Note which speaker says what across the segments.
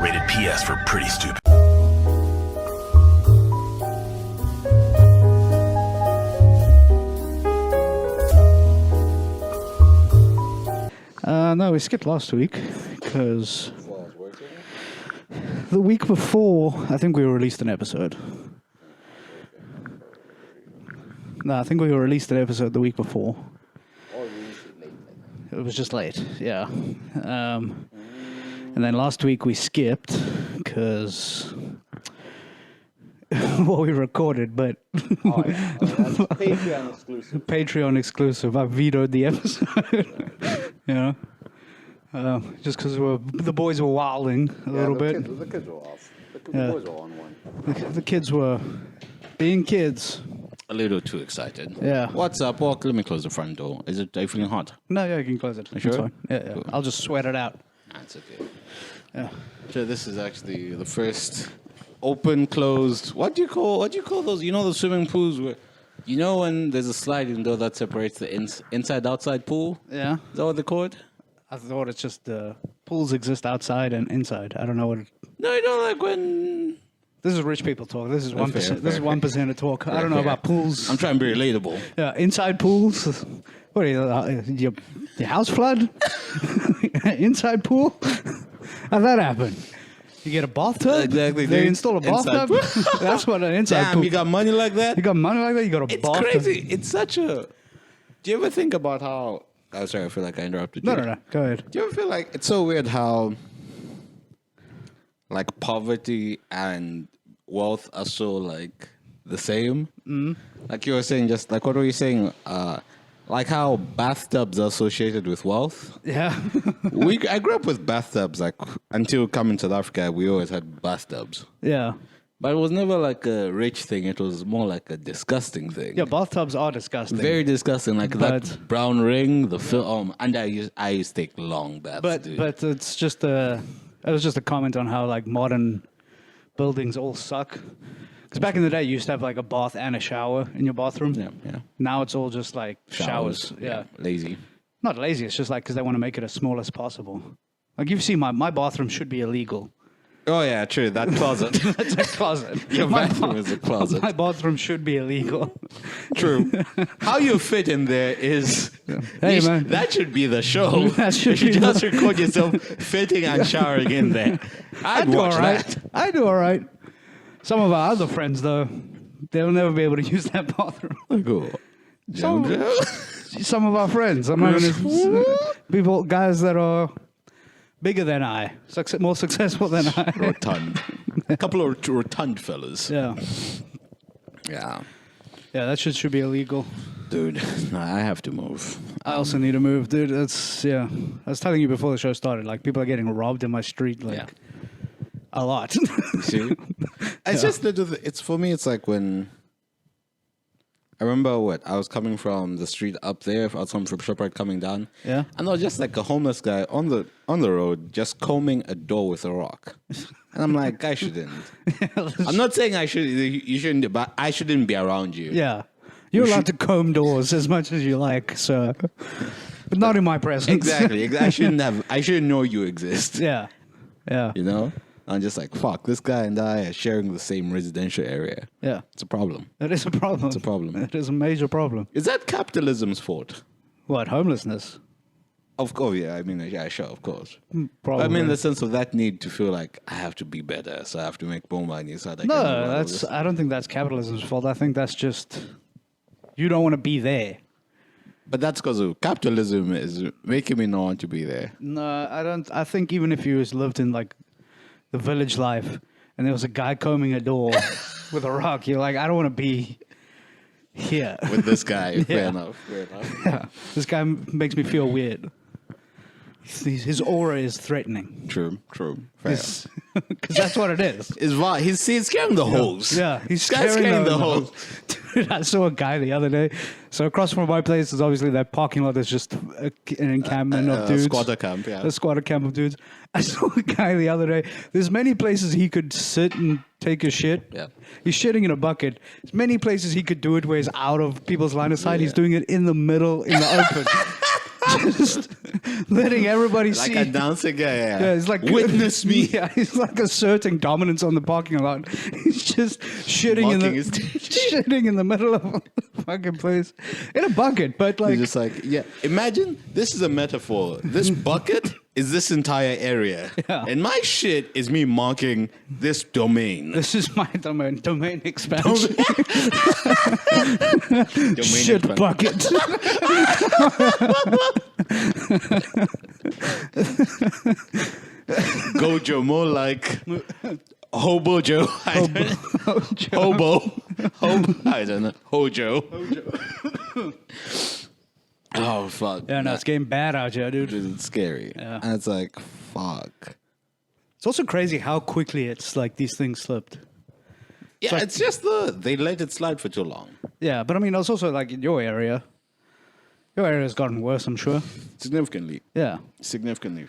Speaker 1: Rated PS for pretty stupid.
Speaker 2: No, we skipped last week because the week before, I think we released an episode. No, I think we released an episode the week before.
Speaker 3: Or released it late.
Speaker 2: It was just late, yeah. And then last week we skipped because well, we recorded, but
Speaker 3: That's Patreon exclusive.
Speaker 2: Patreon exclusive. I vetoed the episode. You know, just because the boys were wilding a little bit.
Speaker 3: The kids were off. The
Speaker 2: Yeah.
Speaker 3: boys were on one.
Speaker 2: The kids were being kids.
Speaker 4: A little too excited.
Speaker 2: Yeah.
Speaker 4: What's up? Walk. Let me close the front door. Are you feeling hot?
Speaker 2: No, yeah, you can close it.
Speaker 4: You
Speaker 2: It's
Speaker 4: sure?
Speaker 2: fine. Yeah, yeah.
Speaker 4: Cool.
Speaker 2: I'll just sweat it out.
Speaker 4: That's okay.
Speaker 2: Yeah.
Speaker 4: So this is actually the first open, closed. What do you call those? You know the swimming pools where, you know, when there's a sliding door that separates the inside outside pool.
Speaker 2: Yeah.
Speaker 4: Is that what they're called?
Speaker 2: I thought it's just pools exist outside and inside. I don't know what.
Speaker 4: No, you know, like when.
Speaker 2: This is rich people talk. This is 1%.
Speaker 4: fair,
Speaker 2: This is
Speaker 4: fair.
Speaker 2: 1% of talk. I don't know
Speaker 4: fair.
Speaker 2: about pools.
Speaker 4: I'm trying to be relatable.
Speaker 2: Yeah, inside pools. What are you, your house flood? Inside pool? How'd that happen? You get a bathtub?
Speaker 4: Exactly,
Speaker 2: They
Speaker 4: dude.
Speaker 2: install a
Speaker 4: Inside
Speaker 2: bathtub? That's what an inside
Speaker 4: Damn,
Speaker 2: pool.
Speaker 4: you got money like that?
Speaker 2: You got money like that? You got a
Speaker 4: It's
Speaker 2: bathtub?
Speaker 4: crazy. It's such a. Do you ever think about how? Oh, sorry. I feel like I interrupted you.
Speaker 2: No. Go ahead.
Speaker 4: Do you ever feel like it's so weird how, like, poverty and wealth are so, like, the same? Mm. Like you were saying, just like, what were you saying? Like how bathtubs are associated with wealth.
Speaker 2: Yeah.
Speaker 4: I grew up with bathtubs. Like, until coming to South Africa, we always had bathtubs.
Speaker 2: Yeah.
Speaker 4: But it was never like a rich thing. It was more like a disgusting thing.
Speaker 2: Yeah, bathtubs are disgusting.
Speaker 4: Very disgusting. Like
Speaker 2: But-
Speaker 4: that brown ring, the film. And I used to take long baths, dude.
Speaker 2: But it's just it was just a comment on how like modern buildings all suck. Because back in the day, you used to have like a bath and a shower in your bathroom.
Speaker 4: yeah.
Speaker 2: Now it's all just like showers. Yeah.
Speaker 4: Lazy.
Speaker 2: Not lazy. It's just like because they want to make it as small as possible. Like you've seen my bathroom should be illegal.
Speaker 4: Oh yeah, true. That closet.
Speaker 2: It's a closet.
Speaker 4: Your bathroom is a closet.
Speaker 2: My bathroom should be illegal.
Speaker 4: True. How you fit in there is.
Speaker 2: Hey, man.
Speaker 4: That should be the show.
Speaker 2: That should
Speaker 4: you
Speaker 2: be
Speaker 4: just
Speaker 2: the-
Speaker 4: record yourself fitting and showering in there. I'd
Speaker 2: I do
Speaker 4: watch
Speaker 2: all right.
Speaker 4: that.
Speaker 2: I do all right. Some of our other friends, though, they'll never be able to use that bathroom.
Speaker 4: Cool.
Speaker 2: Some of our friends. I'm not gonna people, guys that are bigger than I, more successful than I.
Speaker 4: Rotund. A couple of rotund fellas.
Speaker 2: Yeah,
Speaker 4: Yeah.
Speaker 2: yeah, that shit should be illegal.
Speaker 4: Dude, no, I have to move.
Speaker 2: I also need to move, dude. That's I was telling you before the show started. Like people are getting robbed in my street, like
Speaker 4: Yeah.
Speaker 2: a lot.
Speaker 4: See? It's just it's for me. It's like when I remember I was coming from the street up there. I was coming from Shoprite coming down.
Speaker 2: Yeah.
Speaker 4: and there was just like a homeless guy on the road just combing a door with a rock, and I'm like, I shouldn't. I'm not saying I should. You shouldn't, but I shouldn't be around you.
Speaker 2: Yeah, you're allowed to comb doors as much as you like, sir, but not in my presence.
Speaker 4: Exactly. I shouldn't have. I shouldn't know you exist.
Speaker 2: Yeah, yeah,
Speaker 4: You know. I'm just like, fuck, this guy and I are sharing the same residential area.
Speaker 2: yeah.
Speaker 4: It's a problem.
Speaker 2: That is a problem.
Speaker 4: It's a problem.
Speaker 2: It is a major problem.
Speaker 4: Is that capitalism's fault?
Speaker 2: What, homelessness?
Speaker 4: Of course, yeah. I mean, yeah, sure, of course.
Speaker 2: Probably.
Speaker 4: I mean, the sense of that need to feel like I have to be better, so I have to make more money, so that I can
Speaker 2: No,
Speaker 4: do all
Speaker 2: that's.
Speaker 4: this.
Speaker 2: I don't think that's capitalism's fault. I think that's just you don't want to be there.
Speaker 4: But that's because of capitalism is making me not want to be there.
Speaker 2: No, I don't. I think even if you lived in like the village life and there was a guy combing a door with a rock, you're like, I don't want to be here.
Speaker 4: With this guy,
Speaker 2: Yeah.
Speaker 4: fair enough. Fair enough.
Speaker 2: Yeah, this guy makes me feel weird. His aura is threatening.
Speaker 4: True. Fair.
Speaker 2: Because that's what it is.
Speaker 4: He's scaring the holes.
Speaker 2: Yeah, he's
Speaker 4: This guy's
Speaker 2: scaring
Speaker 4: the
Speaker 2: them.
Speaker 4: holes.
Speaker 2: Dude, I saw a guy the other day. So across from my place is obviously that parking lot. That's just an encampment of dudes.
Speaker 4: Squatter camp, yeah.
Speaker 2: A squatter camp of dudes. I saw a guy the other day. There's many places he could sit and take a shit.
Speaker 4: Yeah.
Speaker 2: He's shitting in a bucket. There's many places he could do it where he's out of people's line of sight. He's
Speaker 4: Yeah.
Speaker 2: doing it in the middle, in the open. just letting everybody
Speaker 4: Like
Speaker 2: see.
Speaker 4: announcing, yeah.
Speaker 2: Yeah, it's like
Speaker 4: Witness me.
Speaker 2: Yeah, he's like asserting dominance on the parking lot. He's just shitting
Speaker 4: Mocking
Speaker 2: in
Speaker 4: his
Speaker 2: the
Speaker 4: teacher.
Speaker 2: shitting in the middle of a fucking place in a bucket. But like,
Speaker 4: He's just like, yeah. Imagine this is a metaphor. This bucket is this entire area,
Speaker 2: Yeah.
Speaker 4: and my shit is me marking this domain.
Speaker 2: this is my domain expansion.
Speaker 4: Domain
Speaker 2: Shit
Speaker 4: expansion.
Speaker 2: bucket.
Speaker 4: Gojo, more like Hobo Joe. Hobo. I don't know. Hojo. Oh, fuck.
Speaker 2: Yeah, no, it's getting bad out here, dude.
Speaker 4: It's scary.
Speaker 2: Yeah.
Speaker 4: And it's like, fuck.
Speaker 2: It's also crazy how quickly it's like these things slipped.
Speaker 4: Yeah,
Speaker 2: like-
Speaker 4: it's just they let it slide for too long.
Speaker 2: Yeah, but I mean, it's also like in your area. Your area has gotten worse, I'm sure.
Speaker 4: Significantly.
Speaker 2: Yeah.
Speaker 4: Significantly.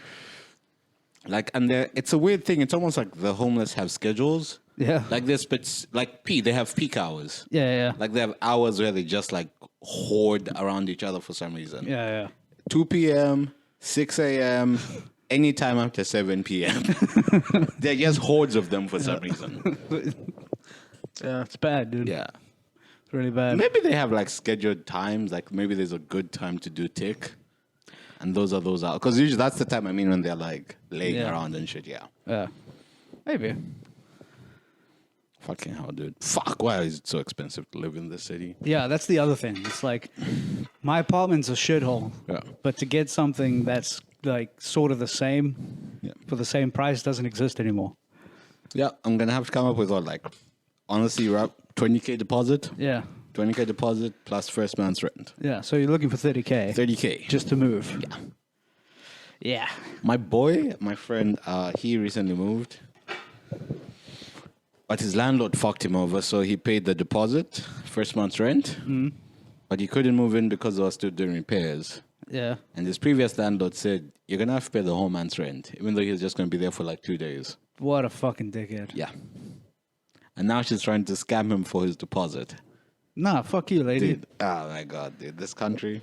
Speaker 4: Like, and it's a weird thing. It's almost like the homeless have schedules.
Speaker 2: Yeah.
Speaker 4: Like this, but like they have peak hours.
Speaker 2: Yeah.
Speaker 4: Like they have hours where they just like hoard around each other for some reason.
Speaker 2: Yeah.
Speaker 4: 2 p.m., 6 a.m., anytime after 7 p.m. They're just hordes of them for some reason.
Speaker 2: Yeah, it's bad, dude.
Speaker 4: Yeah.
Speaker 2: It's really bad.
Speaker 4: Maybe they have like scheduled times. Like maybe there's a good time to do tick. And those are those hours. Because usually that's the time, I mean, when they're like laying
Speaker 2: Yeah.
Speaker 4: around and shit. Yeah.
Speaker 2: Yeah. Maybe.
Speaker 4: Fucking hell, dude. Fuck, why is it so expensive to live in this city?
Speaker 2: Yeah, that's the other thing. It's like my apartment's a shithole.
Speaker 4: Yeah.
Speaker 2: But to get something that's like sort of the same
Speaker 4: Yeah.
Speaker 2: for the same price doesn't exist anymore.
Speaker 4: Yeah, I'm going to have to come up with what, like, honestly, 20K deposit?
Speaker 2: Yeah.
Speaker 4: 20K deposit plus first month's rent.
Speaker 2: Yeah. So you're looking for 30K
Speaker 4: 30K.
Speaker 2: just to move.
Speaker 4: Yeah.
Speaker 2: Yeah.
Speaker 4: My boy, my friend, he recently moved. But his landlord fucked him over, so he paid the deposit, first month's rent. But he couldn't move in because they were still doing repairs.
Speaker 2: Yeah.
Speaker 4: And his previous landlord said, you're going to have to pay the whole month's rent, even though he's just going to be there for like 2 days.
Speaker 2: What a fucking dickhead.
Speaker 4: Yeah. And now she's trying to scam him for his deposit.
Speaker 2: Nah, fuck you, lady.
Speaker 4: Dude, oh my God, dude. This country.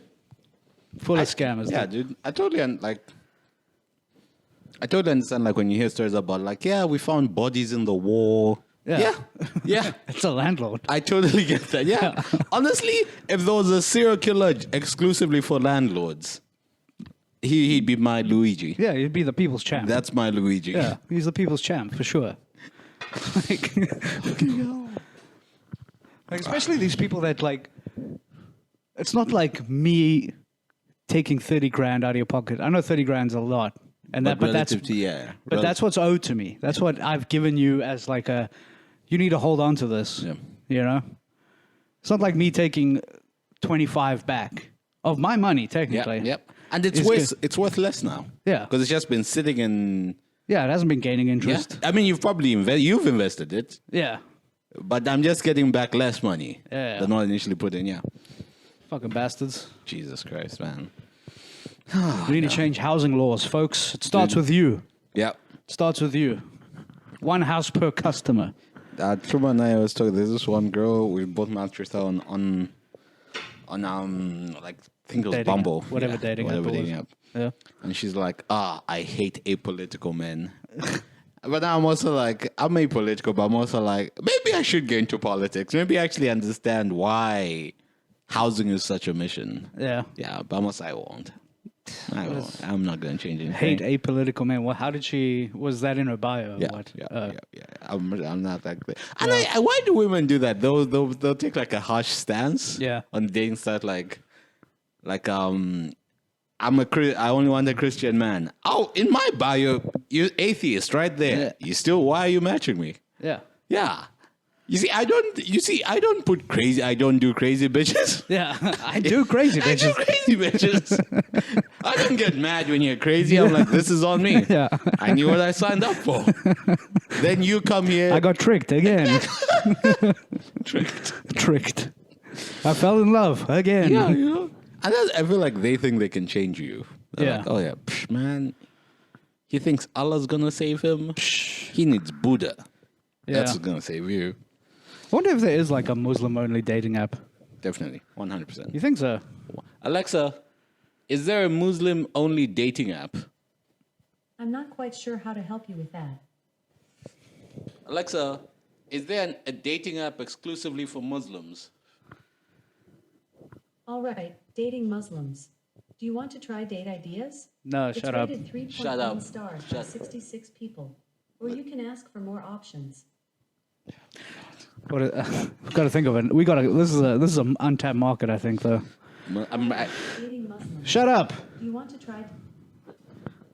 Speaker 2: Full of scammers.
Speaker 4: Yeah, dude. I totally understand, like, when you hear stories about, like, yeah, we found bodies in the war.
Speaker 2: Yeah.
Speaker 4: Yeah.
Speaker 2: It's a landlord.
Speaker 4: I totally get that. Yeah. Honestly, if there was a serial killer exclusively for landlords, he'd be my Luigi.
Speaker 2: Yeah, he'd be the people's champ.
Speaker 4: That's my Luigi.
Speaker 2: Yeah, he's the people's champ for sure. like, like, especially these people that like, it's not like me taking 30 grand out of your pocket. I know 30 grand's a lot, and
Speaker 4: But
Speaker 2: but that's
Speaker 4: relative to, yeah.
Speaker 2: but that's what's owed to me. That's what I've given you as like a. You need to hold on to this.
Speaker 4: Yeah.
Speaker 2: You know, it's not like me taking 25 back of my money technically.
Speaker 4: Yep. And it's worth less now.
Speaker 2: Yeah.
Speaker 4: Because it's just been sitting in.
Speaker 2: Yeah, it hasn't been gaining
Speaker 4: Yeah.
Speaker 2: interest.
Speaker 4: I mean, you've probably you've invested it,
Speaker 2: Yeah.
Speaker 4: but I'm just getting back less money
Speaker 2: Yeah.
Speaker 4: than what I initially put in. Yeah.
Speaker 2: Fucking bastards.
Speaker 4: Jesus Christ, man.
Speaker 2: We need to change housing laws, folks. It starts with you.
Speaker 4: Yep.
Speaker 2: It starts with you. One house per customer.
Speaker 4: Truma and I was talking. There's this one girl we both matched with her on like I think it was
Speaker 2: Dating
Speaker 4: Bumble,
Speaker 2: app. Whatever dating app
Speaker 4: whatever
Speaker 2: it
Speaker 4: dating
Speaker 2: was.
Speaker 4: app.
Speaker 2: Yeah.
Speaker 4: And she's like, I hate apolitical men. But now I'm also like, I'm apolitical, but I'm also like, maybe I should get into politics. Maybe I actually understand why housing is such a mission.
Speaker 2: Yeah.
Speaker 4: Yeah, but almost I won't. I'm not going to change anything.
Speaker 2: Hate apolitical men. Well, how did she? Was that in her bio? Or
Speaker 4: Yeah,
Speaker 2: what?
Speaker 4: yeah. I'm not that clear. And why do women do that? They'll take like a harsh stance.
Speaker 2: Yeah.
Speaker 4: On dating stuff like I only want a Christian man. Oh, in my bio, you're atheist right there.
Speaker 2: Yeah.
Speaker 4: You still, why are you matching me?
Speaker 2: Yeah.
Speaker 4: Yeah. I don't do crazy bitches.
Speaker 2: Yeah. I do crazy
Speaker 4: I do
Speaker 2: bitches.
Speaker 4: crazy bitches. I don't get mad when you're crazy. I'm like, this is on me.
Speaker 2: Yeah.
Speaker 4: I knew what I signed up for. Then you come here.
Speaker 2: I got tricked again.
Speaker 4: tricked.
Speaker 2: Tricked. I fell in love again.
Speaker 4: Yeah, you know. And I feel like they think they can change you. They're
Speaker 2: Yeah.
Speaker 4: like, oh yeah, psh, man. He thinks Allah's gonna save him. He needs Buddha. That's
Speaker 2: Yeah.
Speaker 4: gonna save you.
Speaker 2: I wonder if there is like a Muslim-only dating app.
Speaker 4: Definitely, 100%.
Speaker 2: You think so?
Speaker 4: Alexa, Is there a Muslim-only dating app?
Speaker 1: I'm not quite sure how to help you with that.
Speaker 4: Alexa, is there a dating app exclusively for Muslims?
Speaker 1: All right, dating Muslims. Do you want to try Date Ideas?
Speaker 2: No,
Speaker 1: It's
Speaker 2: shut up.
Speaker 1: rated 3.1
Speaker 4: Shut up.
Speaker 1: stars by 66 people. Or you can ask for more options.
Speaker 2: We've got to think of it. We got to. This is an untapped market, I think, though.
Speaker 1: Dating Muslims.
Speaker 2: Shut up.
Speaker 1: Do you want to try?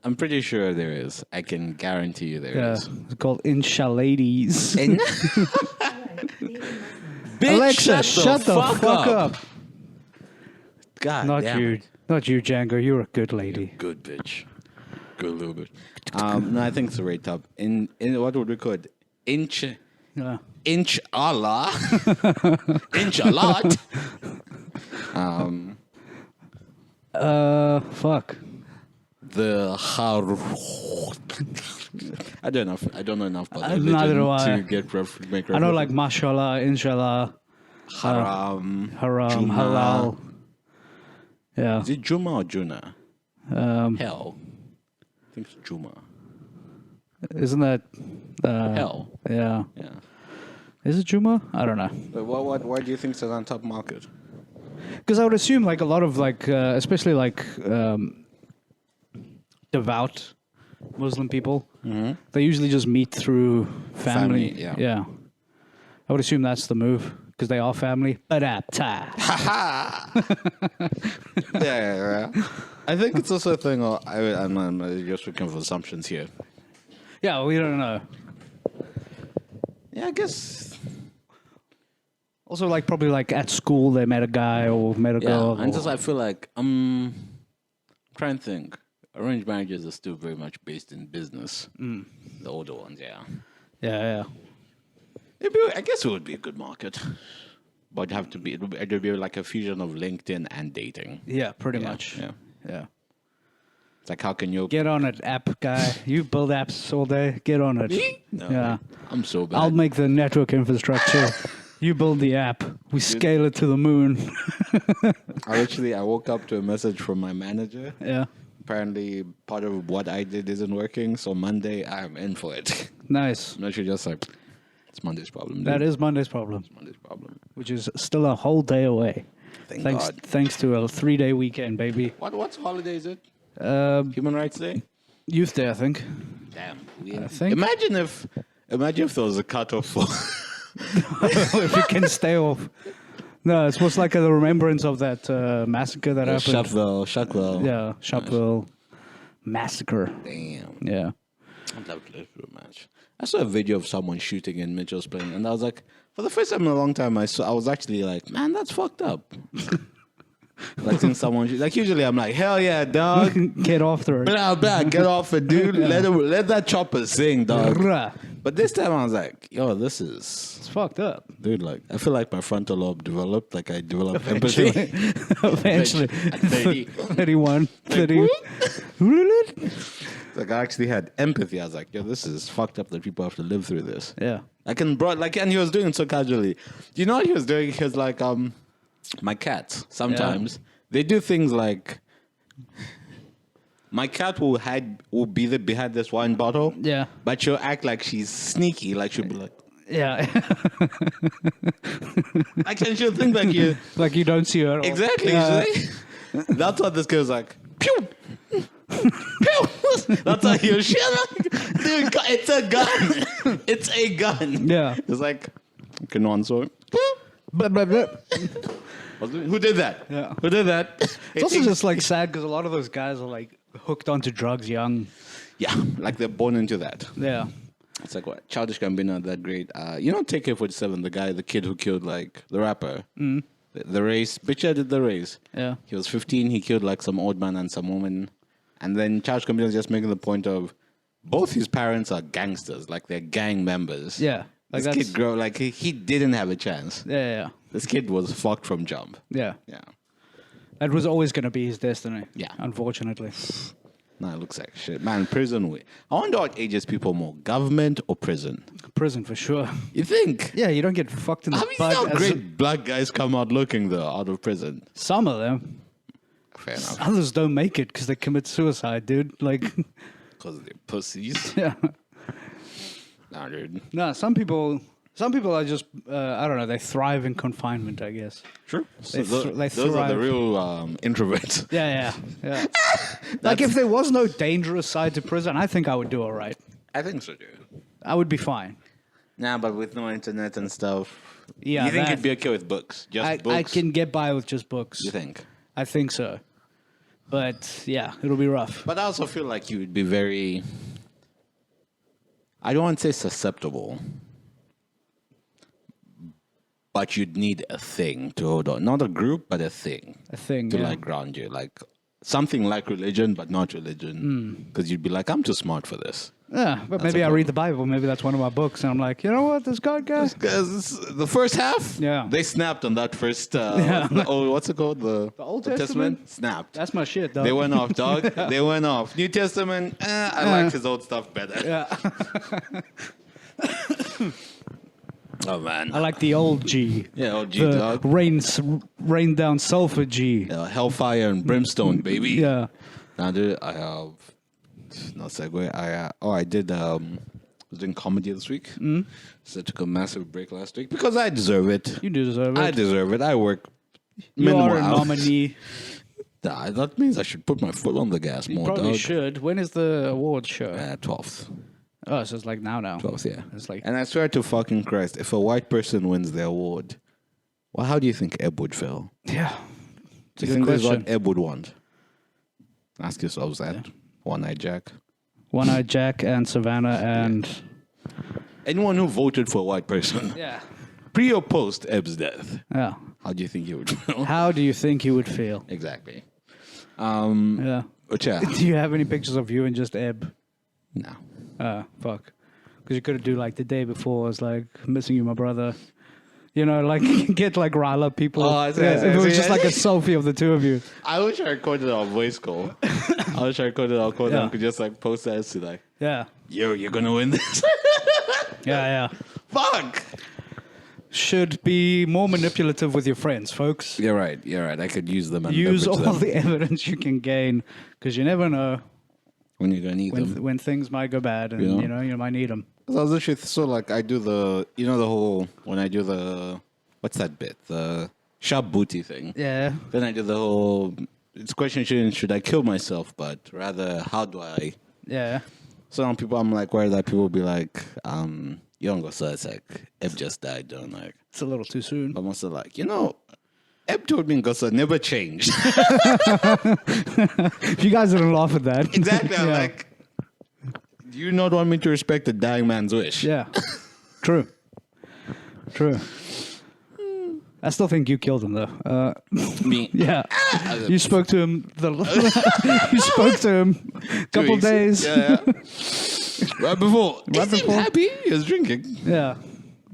Speaker 4: I'm pretty sure there is. I can guarantee you there
Speaker 2: Yeah,
Speaker 4: is.
Speaker 2: it's called Inshalladies.
Speaker 1: All right, dating Muslims.
Speaker 4: Bitch,
Speaker 2: Alexa, shut the fuck up.
Speaker 4: God
Speaker 2: Not
Speaker 4: damn
Speaker 2: you.
Speaker 4: it.
Speaker 2: Not you, Django. You're a good lady.
Speaker 4: Good bitch. Good little bitch. No, I think it's the rate up. In what would we call it? Inch
Speaker 2: Yeah.
Speaker 4: Allah. Inshallah.
Speaker 2: Fuck.
Speaker 4: The I don't know. I don't know enough about
Speaker 2: Neither
Speaker 4: religion
Speaker 2: do I.
Speaker 4: to make
Speaker 2: I know,
Speaker 4: reference.
Speaker 2: like, mashallah, inshallah,
Speaker 4: haram,
Speaker 2: haram,
Speaker 4: Juma.
Speaker 2: halal. Yeah.
Speaker 4: Is it Juma or Juna? Hell. I think it's Juma.
Speaker 2: Isn't that
Speaker 4: Hell.
Speaker 2: Yeah.
Speaker 4: Yeah.
Speaker 2: Is it Juma? I don't know.
Speaker 4: But why do you think it's an on top market?
Speaker 2: Because I would assume, like, a lot of, like, especially, like, devout Muslim people, they usually just meet through family.
Speaker 4: Family, yeah.
Speaker 2: Yeah. I would assume that's the move, because they are family. Adapta.
Speaker 4: Yeah. I think it's also a thing. I'm just looking for assumptions here.
Speaker 2: Yeah, we don't know.
Speaker 4: Yeah, I guess.
Speaker 2: Also, like, probably, like, at school they met a guy or met a
Speaker 4: Yeah,
Speaker 2: girl.
Speaker 4: and
Speaker 2: or-
Speaker 4: just I feel like I'm trying to think. Arranged marriages are still very much based in business. The older ones, yeah.
Speaker 2: Yeah.
Speaker 4: I guess it would be a good market, but it would be like a fusion of LinkedIn and dating.
Speaker 2: Yeah, pretty
Speaker 4: Yeah,
Speaker 2: much.
Speaker 4: Yeah,
Speaker 2: Yeah.
Speaker 4: it's like how can you
Speaker 2: Get on it, app guy. You build apps all day. Get on it.
Speaker 4: Me? No,
Speaker 2: Yeah.
Speaker 4: I'm so bad.
Speaker 2: I'll make the network infrastructure. You build the app. We scale it to the moon.
Speaker 4: I woke up to a message from my manager.
Speaker 2: Yeah.
Speaker 4: Apparently, part of what I did isn't working, so Monday I'm in for it.
Speaker 2: Nice.
Speaker 4: No, she just like, it's Monday's problem. Dude.
Speaker 2: That is Monday's problem,
Speaker 4: Monday's problem.
Speaker 2: which is still a whole day away.
Speaker 4: Thank God.
Speaker 2: Thanks to a 3-day weekend, baby.
Speaker 4: What's holiday is it?
Speaker 2: Um,
Speaker 4: Human Rights Day?
Speaker 2: Youth Day, I think.
Speaker 4: Damn.
Speaker 2: I think.
Speaker 4: Imagine if there was a cutoff for.
Speaker 2: If you can stay off. No, it's most like a remembrance of that massacre that happened.
Speaker 4: Shackwell.
Speaker 2: Yeah, Shopwell massacre.
Speaker 4: Damn.
Speaker 2: Yeah.
Speaker 4: I'd love to live through a match. I saw a video of someone shooting in Mitchell's Plain, and I was like, for the first time in a long time, I was actually like, man, that's fucked up. Like seeing someone like usually I'm like, hell yeah, dog.
Speaker 2: Get off the
Speaker 4: Blah blah, get off it, dude. Let that chopper sing, dog.
Speaker 2: Rah.
Speaker 4: But this time I was like, yo, this is
Speaker 2: It's fucked up.
Speaker 4: dude, like I feel like my frontal lobe developed, like I developed empathy.
Speaker 2: Eventually.
Speaker 4: At 30.
Speaker 2: 31. 30.
Speaker 4: Like I actually had empathy. I was like, yo, this is fucked up that people have to live through this.
Speaker 2: Yeah.
Speaker 4: And he was doing it so casually. You know what he was doing? He was like, my cats, sometimes, they do things like, my cat will be behind this wine bottle.
Speaker 2: Yeah.
Speaker 4: But she'll act like she's sneaky, like she'll be like,
Speaker 2: Yeah.
Speaker 4: and she'll think like you.
Speaker 2: Like you don't see her. at all.
Speaker 4: Exactly.
Speaker 2: Yeah.
Speaker 4: That's what this girl's like. Pew! Pew! That's how you shit. Dude, it's a gun. It's a gun.
Speaker 2: Yeah.
Speaker 4: It's like, okay, no answer.
Speaker 2: Blah, blah, blah.
Speaker 4: Who did that?
Speaker 2: Yeah.
Speaker 4: Who did that?
Speaker 2: It's also just like sad because a lot of those guys are like hooked onto drugs young.
Speaker 4: Yeah, like they're born into that.
Speaker 2: Yeah.
Speaker 4: It's like what? Childish Gambino, that great. You know, TK-47, the kid who killed like the rapper. The race. Bitch, did the race.
Speaker 2: Yeah.
Speaker 4: He was 15. He killed like some old man and some woman. And then Childish Gambino is just making the point of both his parents are gangsters, like they're gang members.
Speaker 2: Yeah. Like
Speaker 4: This
Speaker 2: that's,
Speaker 4: kid grew like he didn't have a chance.
Speaker 2: yeah.
Speaker 4: This kid was fucked from jump.
Speaker 2: Yeah.
Speaker 4: Yeah.
Speaker 2: That was always going to be his destiny.
Speaker 4: Yeah.
Speaker 2: Unfortunately.
Speaker 4: No, it looks like shit. Man, prison. I wonder what ages people more, government or prison?
Speaker 2: Prison for sure.
Speaker 4: You think?
Speaker 2: Yeah, you don't get fucked in the
Speaker 4: Have you seen
Speaker 2: butt.
Speaker 4: how
Speaker 2: as
Speaker 4: great black guys come out looking, though, out of prison?
Speaker 2: some of them.
Speaker 4: Fair enough.
Speaker 2: Others don't make it because they commit suicide, dude. Like,
Speaker 4: Because they're pussies.
Speaker 2: yeah.
Speaker 4: Nah, dude.
Speaker 2: No, some people are just, I don't know, they thrive in confinement, I guess.
Speaker 4: Sure.
Speaker 2: They
Speaker 4: those are the
Speaker 2: thrive.
Speaker 4: real introverts.
Speaker 2: Yeah. Like, if there was no dangerous side to prison, I think I would do all right.
Speaker 4: I think so, dude.
Speaker 2: I would be fine.
Speaker 4: Nah, but with no internet and stuff.
Speaker 2: Yeah,
Speaker 4: You think
Speaker 2: that-
Speaker 4: you'd be okay with books? Just books?
Speaker 2: I can get by with just books.
Speaker 4: You think?
Speaker 2: I think so. But, yeah, it'll be rough.
Speaker 4: But I also feel like you would be very. I don't want to say susceptible. But you'd need a thing to hold on. Not a group, but a thing.
Speaker 2: A thing,
Speaker 4: to
Speaker 2: yeah.
Speaker 4: like ground you. Like something like religion, but not religion. Because you'd be like, I'm too smart for this.
Speaker 2: Yeah, but
Speaker 4: That's
Speaker 2: maybe
Speaker 4: a
Speaker 2: I read the Bible. Maybe that's one of my books. And I'm like, you know what, this God guy?
Speaker 4: Because the first half,
Speaker 2: Yeah.
Speaker 4: they snapped on that first.
Speaker 2: Yeah.
Speaker 4: What's it called? The
Speaker 2: Old Testament?
Speaker 4: snapped.
Speaker 2: That's my shit, though.
Speaker 4: They went off, dog. They went off. New Testament, I like his old stuff better.
Speaker 2: Yeah.
Speaker 4: Oh man.
Speaker 2: I like the old G.
Speaker 4: Yeah, old G,
Speaker 2: The
Speaker 4: dog.
Speaker 2: rain down sulfur G.
Speaker 4: Hellfire and brimstone, baby.
Speaker 2: Yeah.
Speaker 4: Now, dude, I have no segue. I did. Was doing comedy this week. So I took a massive break last week because I deserve it.
Speaker 2: You do deserve it.
Speaker 4: I deserve it. I work
Speaker 2: You
Speaker 4: minimal
Speaker 2: are a
Speaker 4: hours.
Speaker 2: nominee.
Speaker 4: That means I should put my foot on the gas
Speaker 2: You
Speaker 4: more,
Speaker 2: probably
Speaker 4: dog.
Speaker 2: should. When is the award show?
Speaker 4: 12th.
Speaker 2: Oh, so it's like now.
Speaker 4: 12th, yeah.
Speaker 2: It's like,
Speaker 4: And I swear to fucking Christ, if a white person wins the award, well, how do you think Eb would feel?
Speaker 2: yeah. It's
Speaker 4: Do
Speaker 2: a
Speaker 4: you
Speaker 2: good
Speaker 4: think this is
Speaker 2: question.
Speaker 4: what Eb would want? Ask yourselves that. One-eyed Jack.
Speaker 2: One-Eyed Jack and Savannah and...
Speaker 4: Anyone who voted for a white person,
Speaker 2: Yeah.
Speaker 4: pre or post Eb's death,
Speaker 2: Yeah.
Speaker 4: how do you think he would feel?
Speaker 2: How do you think he would feel?
Speaker 4: Exactly.
Speaker 2: Yeah.
Speaker 4: But yeah,
Speaker 2: Do you have any pictures of you and just Eb?
Speaker 4: no.
Speaker 2: Fuck. Because you could do like the day before, it's like, missing you, my brother. You know, like, get like rile up people.
Speaker 4: Oh, I see, I see,
Speaker 2: if
Speaker 4: I
Speaker 2: it was
Speaker 4: see.
Speaker 2: just like a selfie of the two of you.
Speaker 4: I wish I recorded our voice call. I wish I recorded our call
Speaker 2: Yeah.
Speaker 4: and could just like post that to like,
Speaker 2: Yeah.
Speaker 4: yo, you're gonna win this.
Speaker 2: Yeah.
Speaker 4: Fuck.
Speaker 2: Should be more manipulative with your friends, folks.
Speaker 4: You're right. I could use them and
Speaker 2: Use
Speaker 4: leverage
Speaker 2: all
Speaker 4: them
Speaker 2: the evidence you can gain, because you never know
Speaker 4: when you're gonna need them.
Speaker 2: when things might go bad, and
Speaker 4: You know?
Speaker 2: you might need them.
Speaker 4: 'Cause I was literally so like I do the the whole when I do the what's that bit, the sharp booty thing.
Speaker 2: Yeah.
Speaker 4: Then I do the whole it's question should I kill myself, but rather how do I.
Speaker 2: Yeah.
Speaker 4: Some people I'm like worried that people will be like you don't go so it's like Eb just died, don't like
Speaker 2: It's a little too soon.
Speaker 4: I'm also like Eb told me Gosa never changed.
Speaker 2: If you guys didn't laugh at that.
Speaker 4: Exactly. I'm
Speaker 2: Yeah.
Speaker 4: like, do you not want me to respect a dying man's wish?
Speaker 2: Yeah. True. I still think you killed him, though.
Speaker 4: Me.
Speaker 2: Yeah. You spoke to him. You spoke to him a couple
Speaker 4: weeks.
Speaker 2: days.
Speaker 4: Yeah. Right before.
Speaker 2: Right
Speaker 4: He seemed
Speaker 2: before.
Speaker 4: happy. He was drinking.
Speaker 2: Yeah.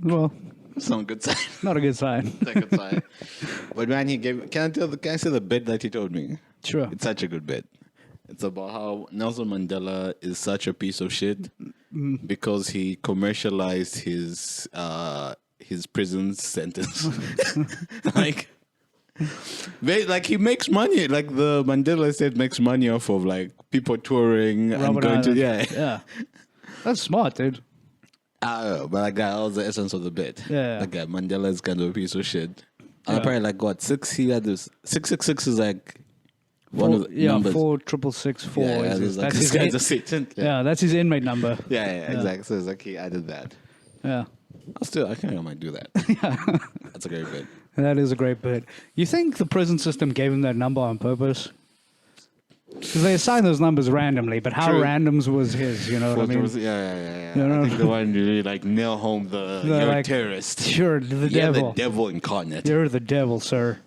Speaker 2: Well,
Speaker 4: It's not a good sign.
Speaker 2: not a good sign.
Speaker 4: It's not a good sign. But man, he gave. Can I say the bit that he told me?
Speaker 2: Sure.
Speaker 4: It's such a good bit. It's about how Nelson Mandela is such a piece of shit because he commercialized his prison sentence. like he makes money. Like the Mandela estate makes money off of like people touring and
Speaker 2: Robben
Speaker 4: going to
Speaker 2: Island. Yeah. That's smart, dude.
Speaker 4: I don't know, but like that was the essence of the bit.
Speaker 2: Yeah.
Speaker 4: Like Mandela is kind of a piece of shit. And
Speaker 2: Yeah.
Speaker 4: apparently like what he had this 666 is like one of the numbers.
Speaker 2: 46664.
Speaker 4: Yeah,
Speaker 2: is
Speaker 4: it's
Speaker 2: his-
Speaker 4: like
Speaker 2: that's
Speaker 4: this
Speaker 2: his
Speaker 4: guy's
Speaker 2: in-
Speaker 4: a Satan.
Speaker 2: yeah, that's his inmate number.
Speaker 4: Yeah, exactly. So it's like he added that.
Speaker 2: Yeah.
Speaker 4: I think I might do that. That's a great bit.
Speaker 2: That is a great bit. You think the prison system gave him that number on purpose? Because they assign those numbers randomly, but how
Speaker 4: True.
Speaker 2: randoms was his? You know what I mean?
Speaker 4: Yeah.
Speaker 2: You know?
Speaker 4: I think the one really like nail home
Speaker 2: They're
Speaker 4: you're
Speaker 2: like,
Speaker 4: a terrorist.
Speaker 2: Sure, the
Speaker 4: You're
Speaker 2: devil.
Speaker 4: the devil incarnate.
Speaker 2: You're the devil, sir.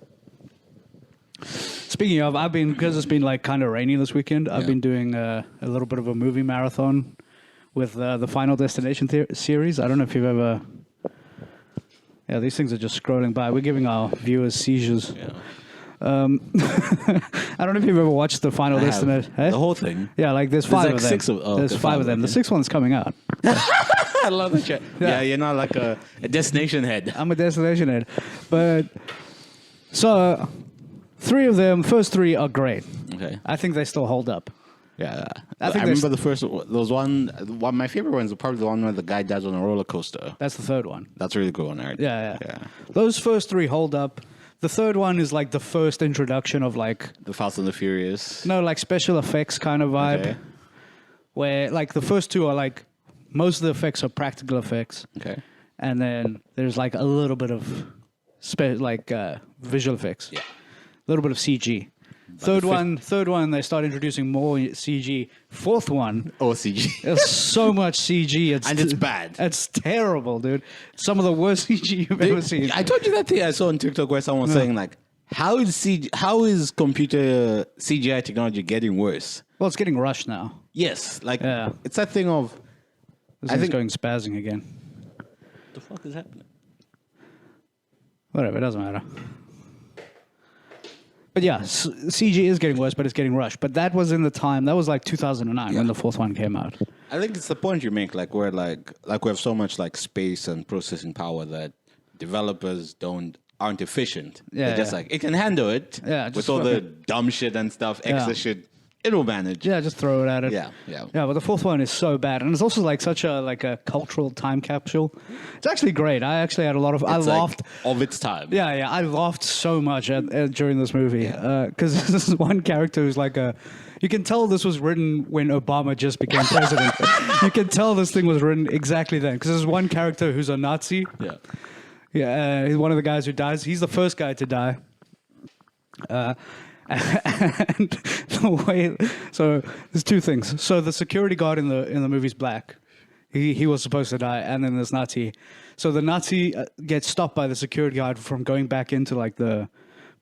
Speaker 2: Speaking of, because it's been like kind of rainy this weekend, I've
Speaker 4: Yeah.
Speaker 2: been doing a little bit of a movie marathon with the Final Destination series. I don't know if you've ever. Yeah, these things are just scrolling by. We're giving our viewers seizures.
Speaker 4: Yeah.
Speaker 2: I don't know if you've ever watched the Final
Speaker 4: I have.
Speaker 2: Destination.
Speaker 4: The whole thing.
Speaker 2: Yeah, like there's five
Speaker 4: like
Speaker 2: of them.
Speaker 4: six of- oh,
Speaker 2: there's
Speaker 4: okay,
Speaker 2: five
Speaker 4: five,
Speaker 2: of them. The
Speaker 4: okay.
Speaker 2: sixth one's coming out.
Speaker 4: I love that shit. Yeah, you're not like a destination head.
Speaker 2: I'm a destination head. But so Three of them, first three are great.
Speaker 4: Okay.
Speaker 2: I think they still hold up.
Speaker 4: Yeah.
Speaker 2: I
Speaker 4: I
Speaker 2: think
Speaker 4: remember the first. There was one. My favorite one is probably the one where the guy dies on a roller coaster.
Speaker 2: That's the third one.
Speaker 4: That's really cool, right?
Speaker 2: Yeah. Those first three hold up. The third one is like the first introduction of like
Speaker 4: The Fast and the Furious.
Speaker 2: like special effects kind of vibe.
Speaker 4: Okay.
Speaker 2: Where like the first two are like most of the effects are practical effects,
Speaker 4: Okay.
Speaker 2: and then there's like a little bit of visual effects.
Speaker 4: Yeah.
Speaker 2: A little bit of CG. Third one, they start introducing more CG. Fourth one,
Speaker 4: OCG.
Speaker 2: there's so much CG.
Speaker 4: And it's bad.
Speaker 2: It's terrible, dude. Some of the worst CG you've ever seen.
Speaker 4: I told you that thing I saw on TikTok where someone was saying like, how is computer CGI technology getting worse?
Speaker 2: Well, it's getting rushed now.
Speaker 4: Yes, like
Speaker 2: Yeah.
Speaker 4: it's that thing of
Speaker 2: This
Speaker 4: I
Speaker 2: thing's
Speaker 4: think-
Speaker 2: going spazzing again.
Speaker 4: what the fuck is happening?
Speaker 2: Whatever, it doesn't matter. But yeah, CG is getting worse, but it's getting rushed. But that was in the time, that was like 2009 when the fourth one came out.
Speaker 4: I think it's the point you make, like where like we have so much like space and processing power that developers aren't efficient.
Speaker 2: Yeah,
Speaker 4: They're just
Speaker 2: yeah.
Speaker 4: like it can handle it.
Speaker 2: Yeah,
Speaker 4: with
Speaker 2: just
Speaker 4: all the
Speaker 2: fucking-
Speaker 4: dumb shit and stuff, extra
Speaker 2: Yeah.
Speaker 4: shit, it'll manage.
Speaker 2: Yeah, just throw it at it.
Speaker 4: Yeah, yeah.
Speaker 2: Yeah, but the fourth one is so bad. And it's also like such a cultural time capsule. It's actually great. I actually had a lot of, I
Speaker 4: It's like
Speaker 2: laughed.
Speaker 4: of its time.
Speaker 2: Yeah, I laughed so much during this movie because this is one character who's like you can tell this was written when Obama just became president. You can tell this thing was written exactly then because there's one character who's a Nazi.
Speaker 4: Yeah.
Speaker 2: Yeah, he's one of the guys who dies. He's the first guy to die. And the way, so there's two things. So the security guard in the movie's black. He was supposed to die, and then there's Nazi. So the Nazi gets stopped by the security guard from going back into like the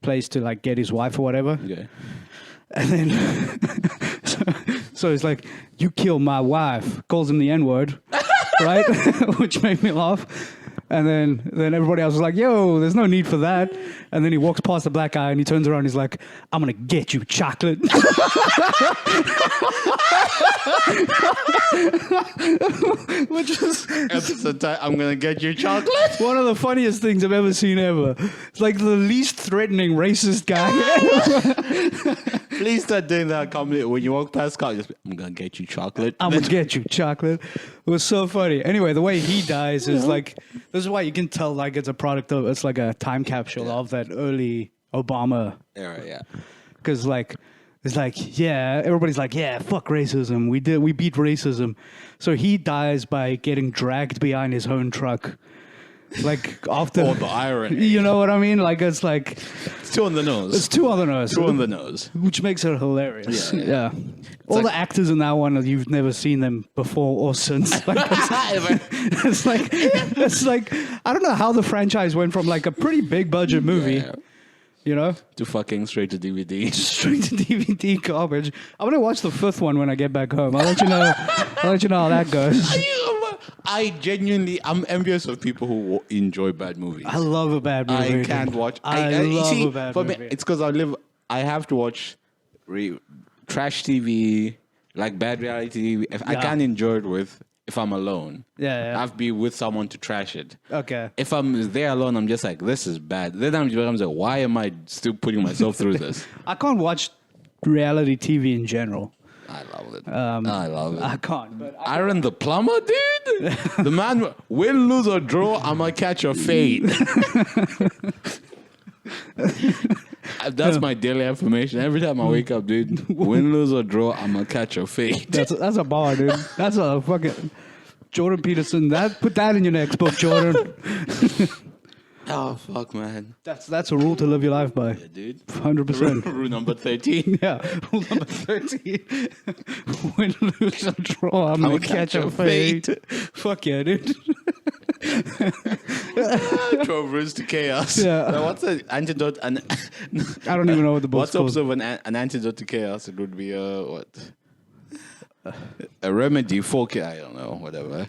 Speaker 2: place to like get his wife or whatever.
Speaker 4: Okay.
Speaker 2: And then so he's like, "You killed my wife." Calls him the N-word, right? Which made me laugh. And then everybody else was like, "Yo, there's no need for that." And then he walks past the black guy and he turns around and he's like, "I'm gonna get you, chocolate." Which is
Speaker 4: Episode time, I'm gonna get you chocolate.
Speaker 2: one of the funniest things I've ever seen ever. It's like the least threatening racist guy ever.
Speaker 4: Please start doing that comedy when you walk past car. Just be, I'm gonna get you chocolate.
Speaker 2: I'm gonna get you, chocolate. It was so funny. Anyway, the way he dies is like, this is why you can tell like it's a product of, it's like a time capsule of that early Obama.
Speaker 4: Era, yeah.
Speaker 2: Because like, it's like, yeah, everybody's like, yeah, fuck racism. We beat racism. So he dies by getting dragged behind his own truck. Like after
Speaker 4: Oh, the irony.
Speaker 2: You know what I mean? Like it's like
Speaker 4: It's two on the nose.
Speaker 2: it's two on the nose.
Speaker 4: Two on the nose.
Speaker 2: Which makes it hilarious.
Speaker 4: Yeah, yeah.
Speaker 2: All
Speaker 4: like-
Speaker 2: the actors in that one, you've never seen them before or since. Like, it's like I don't know how the franchise went from like a pretty big budget movie,
Speaker 4: Yeah.
Speaker 2: you know,
Speaker 4: To fucking straight to DVD.
Speaker 2: straight to DVD garbage. I'm gonna watch the fifth one when I get back home. I'll let you know. I'll let you know how that goes.
Speaker 4: I'm envious of people who enjoy bad movies.
Speaker 2: I love a bad movie.
Speaker 4: I can't watch.
Speaker 2: I love
Speaker 4: see,
Speaker 2: a bad
Speaker 4: for
Speaker 2: movie.
Speaker 4: me, it's because I have to watch trash TV, like bad reality TV. I
Speaker 2: Yeah.
Speaker 4: can't enjoy it if I'm alone.
Speaker 2: Yeah.
Speaker 4: I have to be with someone to trash it.
Speaker 2: Okay.
Speaker 4: If I'm there alone, I'm just like, this is bad. Then I'm like, why am I still putting myself through this?
Speaker 2: I can't watch reality TV in general.
Speaker 4: I love it. I love it.
Speaker 2: I can't. But
Speaker 4: Aaron the plumber, dude. The man, win, lose or draw, I'ma catch your fade. That's my daily affirmation. Every time I wake up, dude, win, lose or draw, I'ma catch your fade.
Speaker 2: that's a bar, dude. That's a fucking Jordan Peterson. Put that in your next book, Jordan.
Speaker 4: Oh fuck, man.
Speaker 2: That's a rule to live your life by.
Speaker 4: Yeah, dude.
Speaker 2: 100%.
Speaker 4: Rule number 13.
Speaker 2: Yeah. Rule number 13. Win, lose, or draw, I'm gonna catch a fade. Fuck yeah, dude.
Speaker 4: 12 Rules to Chaos.
Speaker 2: Yeah.
Speaker 4: Now, what's an antidote?
Speaker 2: I don't even know what the book's
Speaker 4: What's
Speaker 2: called.
Speaker 4: also an antidote to chaos? It would be what? A remedy for chaos. I don't know. Whatever.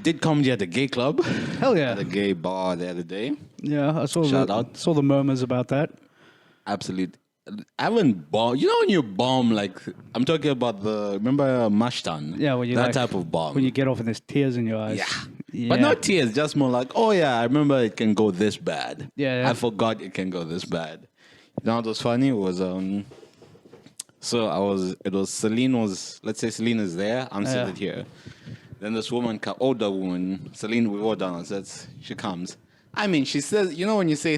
Speaker 4: Did comedy at the gay club.
Speaker 2: Hell yeah.
Speaker 4: At a gay bar the other day.
Speaker 2: Yeah, I
Speaker 4: Shout out.
Speaker 2: saw the murmurs about that.
Speaker 4: Absolute. I haven't bomb. You know when you bomb, like, I'm talking about remember Mashtan?
Speaker 2: Yeah, when you
Speaker 4: that
Speaker 2: like,
Speaker 4: type of bomb.
Speaker 2: When you get off and there's tears in your eyes.
Speaker 4: Yeah. But not tears, just more like, oh yeah, I remember it can go this bad.
Speaker 2: Yeah, yeah.
Speaker 4: I forgot it can go this bad. You know what was funny? It was let's say Celine is there, I'm seated here. Then this woman, older woman, Celine, we all done our sets, she comes. I mean, she says, you know when you say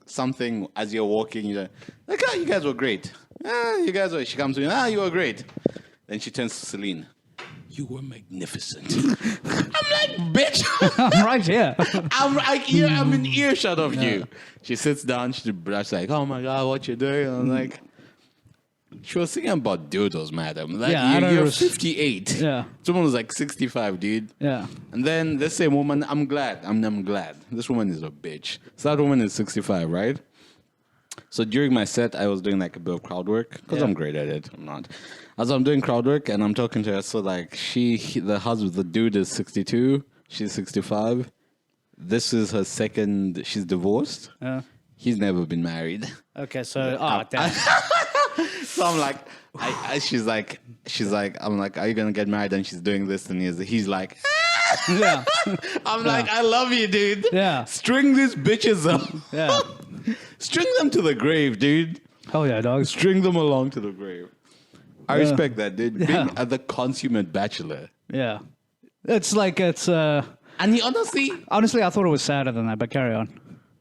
Speaker 4: something as you're walking, you're like, oh, you guys were great. She comes to me, you were great. Then she turns to Celine. You were magnificent. I'm like, bitch.
Speaker 2: I'm right here.
Speaker 4: I'm in earshot of you. She sits down, she's like, oh my God, what you doing? I'm like, she was singing about dildos, madam. Like, you're 58.
Speaker 2: Yeah.
Speaker 4: Someone was like 65, dude.
Speaker 2: Yeah.
Speaker 4: And then this same woman, I'm glad. This woman is a bitch. So that woman is 65, right? So during my set, I was doing like a bit of crowd work because I'm great at it. I'm not. As I'm doing crowd work and I'm talking to her, so like the dude is 62, she's 65. This is her second. She's divorced.
Speaker 2: Yeah.
Speaker 4: He's never been married.
Speaker 2: Okay, so damn.
Speaker 4: So I'm like, she's like, I'm like, are you gonna get married? And she's doing this, and he's like,
Speaker 2: Yeah.
Speaker 4: I'm like, I love you, dude.
Speaker 2: Yeah.
Speaker 4: String these bitches up.
Speaker 2: Yeah.
Speaker 4: String them to the grave, dude.
Speaker 2: Hell yeah, dog.
Speaker 4: String them along to the grave. I respect that, dude.
Speaker 2: Yeah.
Speaker 4: Being the consummate bachelor.
Speaker 2: Yeah. It's
Speaker 4: And he honestly,
Speaker 2: honestly, I thought it was sadder than that, but carry on.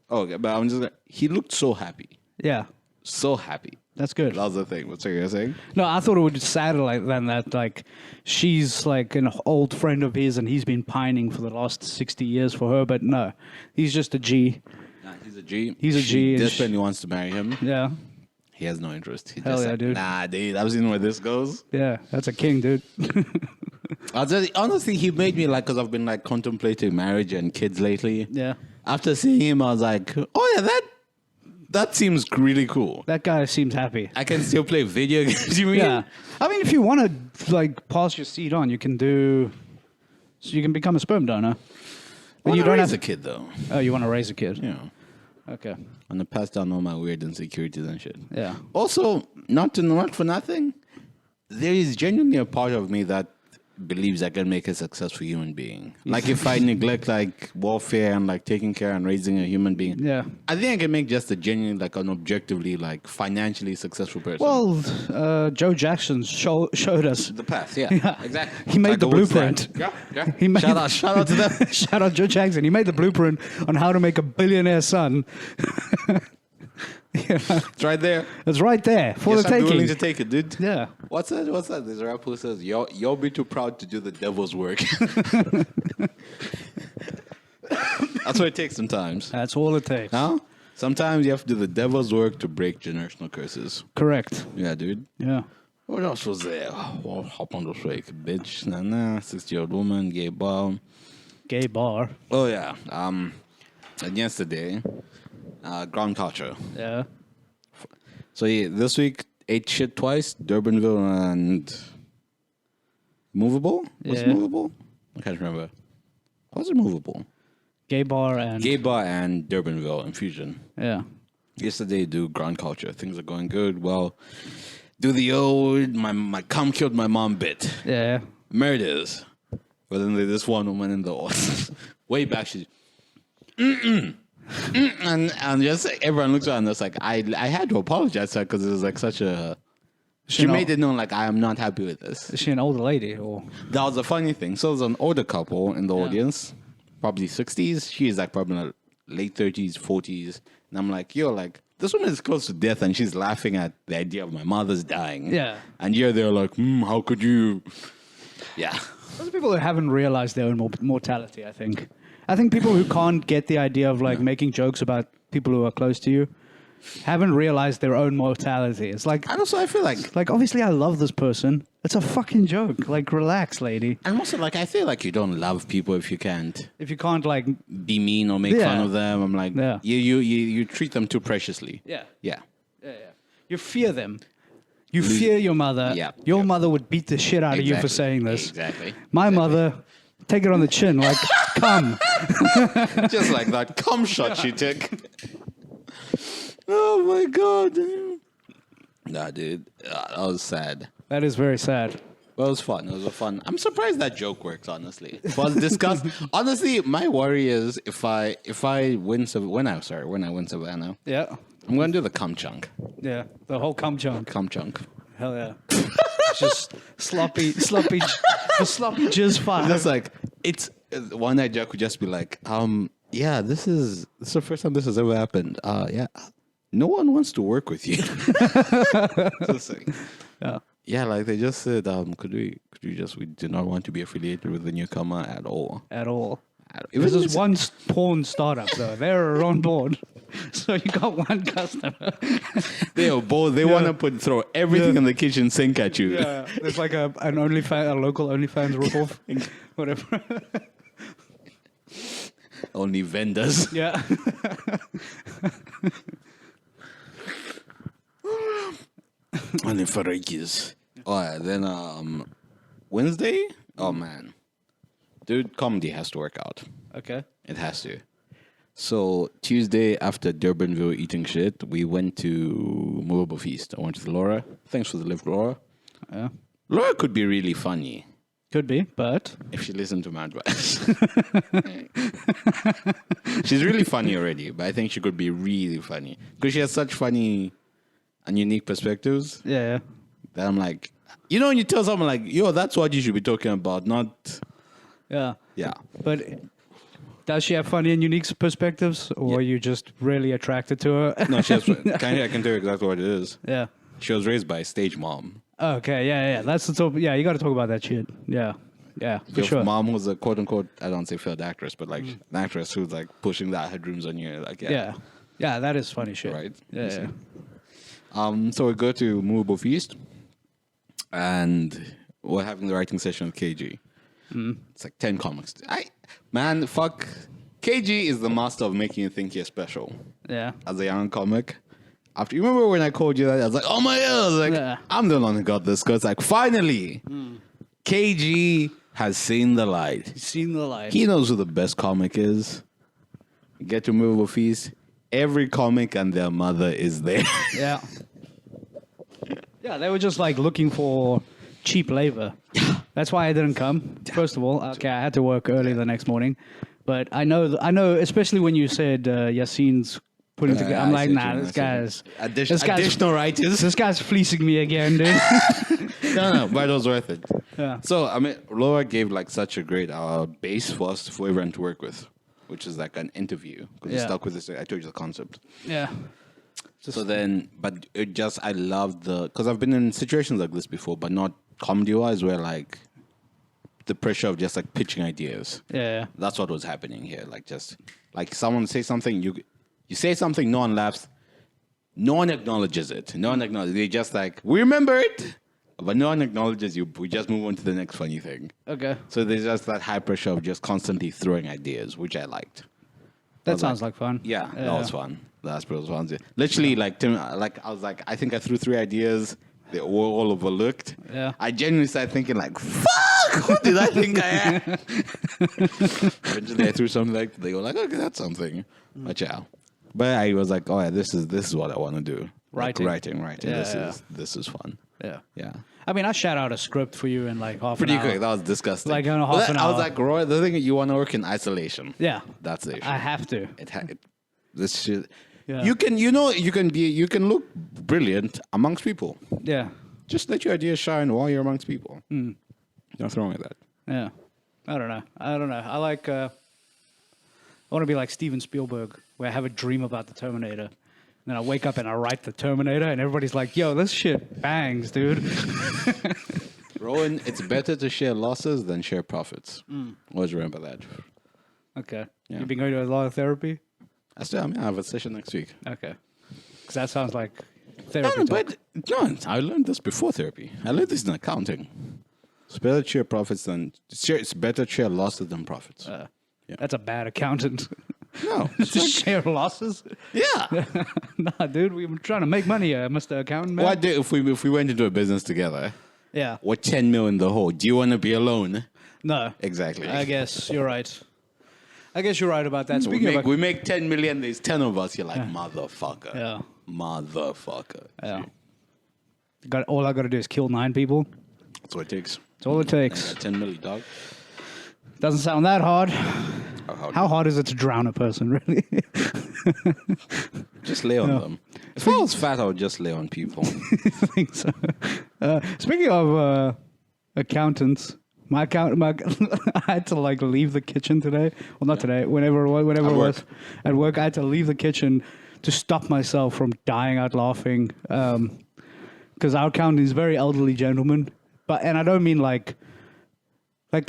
Speaker 4: okay, but I'm just like, he looked so happy.
Speaker 2: Yeah.
Speaker 4: So happy.
Speaker 2: That's good.
Speaker 4: That was the thing. What's you're saying?
Speaker 2: No, I thought it would be sadder than that. Like, she's like an old friend of his, and he's been pining for the last 60 years for her. But no, he's just a G.
Speaker 4: Nah, he's a G.
Speaker 2: He's a G,
Speaker 4: She
Speaker 2: and
Speaker 4: desperately wants to marry him.
Speaker 2: Yeah,
Speaker 4: He has no interest. He
Speaker 2: Hell
Speaker 4: just
Speaker 2: yeah,
Speaker 4: like,
Speaker 2: dude.
Speaker 4: nah, dude. I've seen where this goes.
Speaker 2: yeah, that's a king, dude.
Speaker 4: Honestly, he made me like, because I've been like contemplating marriage and kids lately.
Speaker 2: Yeah,
Speaker 4: After seeing him, I was like, oh yeah, that seems really cool.
Speaker 2: that guy seems happy.
Speaker 4: I can still play video games. You mean?
Speaker 2: Yeah, I mean, if you want to like pass your seed on, you can become a sperm donor. But
Speaker 4: You
Speaker 2: you
Speaker 4: don't
Speaker 2: don't
Speaker 4: raise
Speaker 2: have
Speaker 4: a kid though.
Speaker 2: Oh, you want to raise a kid?
Speaker 4: Yeah.
Speaker 2: Okay.
Speaker 4: And to pass down all my weird insecurities and shit.
Speaker 2: Yeah.
Speaker 4: Also, not for nothing, there is genuinely a part of me that believes I can make a successful human being. Like if I neglect like welfare and like taking care and raising a human being.
Speaker 2: Yeah.
Speaker 4: I think I can make just a genuine, like an objectively, like financially successful person.
Speaker 2: Well, Joe Jackson showed us.
Speaker 4: The path, yeah. Exactly.
Speaker 2: He made the
Speaker 4: Tiger Woods
Speaker 2: blueprint.
Speaker 4: did. Yeah.
Speaker 2: He made
Speaker 4: Shout out to them.
Speaker 2: Shout out Joe Jackson. He made the blueprint on how to make a billionaire son. Yeah.
Speaker 4: It's right there.
Speaker 2: It's right there for
Speaker 4: Yes,
Speaker 2: the
Speaker 4: I'm willing
Speaker 2: taking.
Speaker 4: to take it, dude.
Speaker 2: Yeah.
Speaker 4: What's that? There's a rapper who says, you'll be too proud to do the devil's work. That's what it takes sometimes.
Speaker 2: That's all it takes.
Speaker 4: Huh? Sometimes you have to do the devil's work to break generational curses.
Speaker 2: Correct.
Speaker 4: Yeah, dude.
Speaker 2: Yeah.
Speaker 4: What else was there? Oh, hop on the fake. Bitch. Nah. 60-year-old woman, gay bar.
Speaker 2: Gay bar.
Speaker 4: Oh, yeah. And yesterday, ground culture.
Speaker 2: Yeah.
Speaker 4: So yeah, this week, ate shit twice. Durbanville and Movable? What's
Speaker 2: Yeah.
Speaker 4: Movable? I can't remember. What's it Movable?
Speaker 2: Gay bar and.
Speaker 4: Gay bar and Durbanville Infusion.
Speaker 2: Yeah.
Speaker 4: Yesterday, do ground culture. Things are going good. Well, do the old, my cum killed my mom bit.
Speaker 2: Yeah.
Speaker 4: Murders. But then there's this one woman in the audience. Way back, she's... And just everyone looks around and it's like, I had to apologize to her because it was like such a... She made it known like, I am not happy with this.
Speaker 2: Is she an older lady or?
Speaker 4: That was a funny thing. So there's an older couple in the audience, probably 60s. She's like probably in her late 30s, 40s. And I'm like, like, this woman is close to death and she's laughing at the idea of my mother's dying.
Speaker 2: Yeah.
Speaker 4: And you're there like, how could you? Yeah.
Speaker 2: Those are people who haven't realized their own mortality, I think. I think people who can't get the idea of like making jokes about people who are close to you haven't realized their own mortality. It's like,
Speaker 4: And also I feel like,
Speaker 2: obviously I love this person. It's a fucking joke. Like, relax, lady.
Speaker 4: and also like, I feel like you don't love people if you can't
Speaker 2: If you can't like,
Speaker 4: be mean or make fun of them. I'm like,
Speaker 2: Yeah.
Speaker 4: you treat them too preciously.
Speaker 2: yeah,
Speaker 4: Yeah.
Speaker 2: you fear them. You fear your mother.
Speaker 4: Yeah.
Speaker 2: Your mother would beat the shit out of you for
Speaker 4: Exactly.
Speaker 2: saying this.
Speaker 4: Exactly.
Speaker 2: My mother, take it on the chin, like, come.
Speaker 4: Just like that cum shot she took. Oh my god. Nah, dude. That was sad.
Speaker 2: That is very sad.
Speaker 4: Well, it was fun. It was a fun. I'm surprised that joke works. Honestly, it was discussed. Honestly, my worry is if I win when I win Savannah,
Speaker 2: Yeah.
Speaker 4: I'm gonna do the cum chunk.
Speaker 2: Yeah. The whole cum chunk.
Speaker 4: Cum chunk.
Speaker 2: Hell yeah. It's just sloppy, the sloppy jizz fire.
Speaker 4: Just like it's one night Jack would just be like, yeah, this is the first time this has ever happened. Yeah, no one wants to work with you. Just like,
Speaker 2: Yeah.
Speaker 4: yeah, like they just said, we do not want to be affiliated with the newcomer at all.
Speaker 2: At all.
Speaker 4: Even
Speaker 2: This is one porn startup, though. They're on board. So you got one customer.
Speaker 4: They are both. They want to throw everything in the kitchen sink at you.
Speaker 2: Yeah. There's like a local OnlyFans ripoff. Whatever.
Speaker 4: Only vendors.
Speaker 2: Yeah.
Speaker 4: Only Farikis. Oh, yeah. Then Wednesday? Oh, man. Dude, comedy has to work out.
Speaker 2: Okay.
Speaker 4: It has to. So Tuesday after Durbanville eating shit, we went to Movable Feast. I went with Laura. Thanks for the lift, Laura.
Speaker 2: Yeah.
Speaker 4: Laura could be really funny
Speaker 2: Could be, but
Speaker 4: if she listened to my advice. She's really funny already, but I think she could be really funny because she has such funny and unique perspectives
Speaker 2: yeah.
Speaker 4: that I'm like, when you tell someone like, yo, that's what you should be talking about, not,
Speaker 2: Yeah.
Speaker 4: yeah.
Speaker 2: But does she have funny and unique perspectives, or are you just really attracted to her?
Speaker 4: No, she has, I can tell you exactly what it is.
Speaker 2: Yeah.
Speaker 4: She was raised by a stage mom.
Speaker 2: Okay. Yeah. That's the top. Yeah, you got to talk about that shit. Yeah. Yeah. For
Speaker 4: Your
Speaker 2: sure.
Speaker 4: mom was a quote unquote, I don't say failed actress, but like an actress who's like pushing the headrooms on you. Like,
Speaker 2: Yeah. Yeah. That is funny shit.
Speaker 4: Right.
Speaker 2: Yeah. Yeah.
Speaker 4: So we go to Movable Feast and we're having the writing session with KG. It's like 10 comics. Fuck. KG is the master of making you think you're special
Speaker 2: Yeah.
Speaker 4: as a young comic. After you remember when I called you that, I was like, oh my God, I was like,
Speaker 2: Yeah.
Speaker 4: I'm the one who got this. Because like finally, KG has seen the light.
Speaker 2: Seen the light.
Speaker 4: He knows who the best comic is. You get to Movable Feast. Every comic and their mother is there.
Speaker 2: Yeah. Yeah, they were just like looking for cheap labor. That's why I didn't come. First of all, okay, I had to work early the next morning, but I know, especially when you said Yassine's putting together. I'm like, nah, this guy's
Speaker 4: Additional writers.
Speaker 2: this guy's fleecing me again, dude.
Speaker 4: No, but it was worth it.
Speaker 2: Yeah.
Speaker 4: So, I mean, Laura gave like such a great base for us for everyone to work with, which is like an interview. Because we
Speaker 2: Yeah.
Speaker 4: stuck with this. I told you the concept.
Speaker 2: Yeah.
Speaker 4: So then, but it just, I love because I've been in situations like this before, but not comedy-wise, where like the pressure of just like pitching ideas.
Speaker 2: Yeah.
Speaker 4: That's what was happening here. Like just like someone say something, you say something, no one laughs, no one acknowledges it. No one acknowledges. They just like, we remember it, but no one acknowledges you. We just move on to the next funny thing.
Speaker 2: Okay.
Speaker 4: So there's just that high pressure of just constantly throwing ideas, which I liked.
Speaker 2: That sounds like fun.
Speaker 4: Yeah, that was fun. That was fun. Literally, like Tim, like I was like, I think I threw 3 ideas. They were all overlooked.
Speaker 2: Yeah.
Speaker 4: I genuinely started thinking like, fuck, who did I think I am? Eventually, I threw something like they go like, okay, that's something. But yeah, but I was like, oh yeah, this is what I want to do.
Speaker 2: Writing.
Speaker 4: Like, writing.
Speaker 2: Yeah,
Speaker 4: This is fun.
Speaker 2: Yeah.
Speaker 4: Yeah.
Speaker 2: I mean, I shot out a script for you in like half
Speaker 4: Pretty
Speaker 2: an hour.
Speaker 4: quick. That was disgusting.
Speaker 2: Like in a
Speaker 4: But
Speaker 2: half an
Speaker 4: I was
Speaker 2: hour.
Speaker 4: like, Roy, the thing you want to work in isolation.
Speaker 2: Yeah.
Speaker 4: That's the issue.
Speaker 2: I have to.
Speaker 4: This shit.
Speaker 2: Yeah.
Speaker 4: You can look brilliant amongst people.
Speaker 2: Yeah.
Speaker 4: Just let your ideas shine while you're amongst people. Nothing wrong with that.
Speaker 2: Yeah. I don't know. I like, I want to be like Steven Spielberg, where I have a dream about the Terminator. And then I wake up and I write the Terminator, and everybody's like, yo, this shit bangs, dude.
Speaker 4: Rowan, it's better to share losses than share profits. Always remember that.
Speaker 2: Okay.
Speaker 4: Yeah.
Speaker 2: You've been going to a lot of therapy?
Speaker 4: I have a session next week.
Speaker 2: Okay. Because that sounds like therapy talk.
Speaker 4: But no, I learned this before therapy. I learned this in accounting. It's better to share profits than it's better to share losses than profits. Yeah.
Speaker 2: That's a bad accountant.
Speaker 4: No,
Speaker 2: To share losses?
Speaker 4: yeah.
Speaker 2: Nah, dude, we were trying to make money, Mr. Accountant, man.
Speaker 4: What if we went into a business together?
Speaker 2: Yeah.
Speaker 4: We're 10 mil in the hole. Do you want to be alone?
Speaker 2: No.
Speaker 4: Exactly.
Speaker 2: I guess you're right. I guess you're right about that.
Speaker 4: we
Speaker 2: Speaking
Speaker 4: make,
Speaker 2: of...
Speaker 4: we make 10 million. There's 10 of us. You're like, motherfucker.
Speaker 2: Yeah.
Speaker 4: Motherfucker.
Speaker 2: Yeah. All I got to do is kill 9 people.
Speaker 4: That's what it takes.
Speaker 2: That's all it takes.
Speaker 4: 10 milli, dog.
Speaker 2: Doesn't sound that hard.
Speaker 4: How
Speaker 2: How hard is it to drown a person, really?
Speaker 4: Just lay on them. If I was fat, I would just lay on people.
Speaker 2: I think so. Speaking of accountants, I had to like leave the kitchen today. Well, not today. Whenever it was at work, I had to leave the kitchen to stop myself from dying out laughing. Because our accountant is a very elderly gentleman, and I don't mean like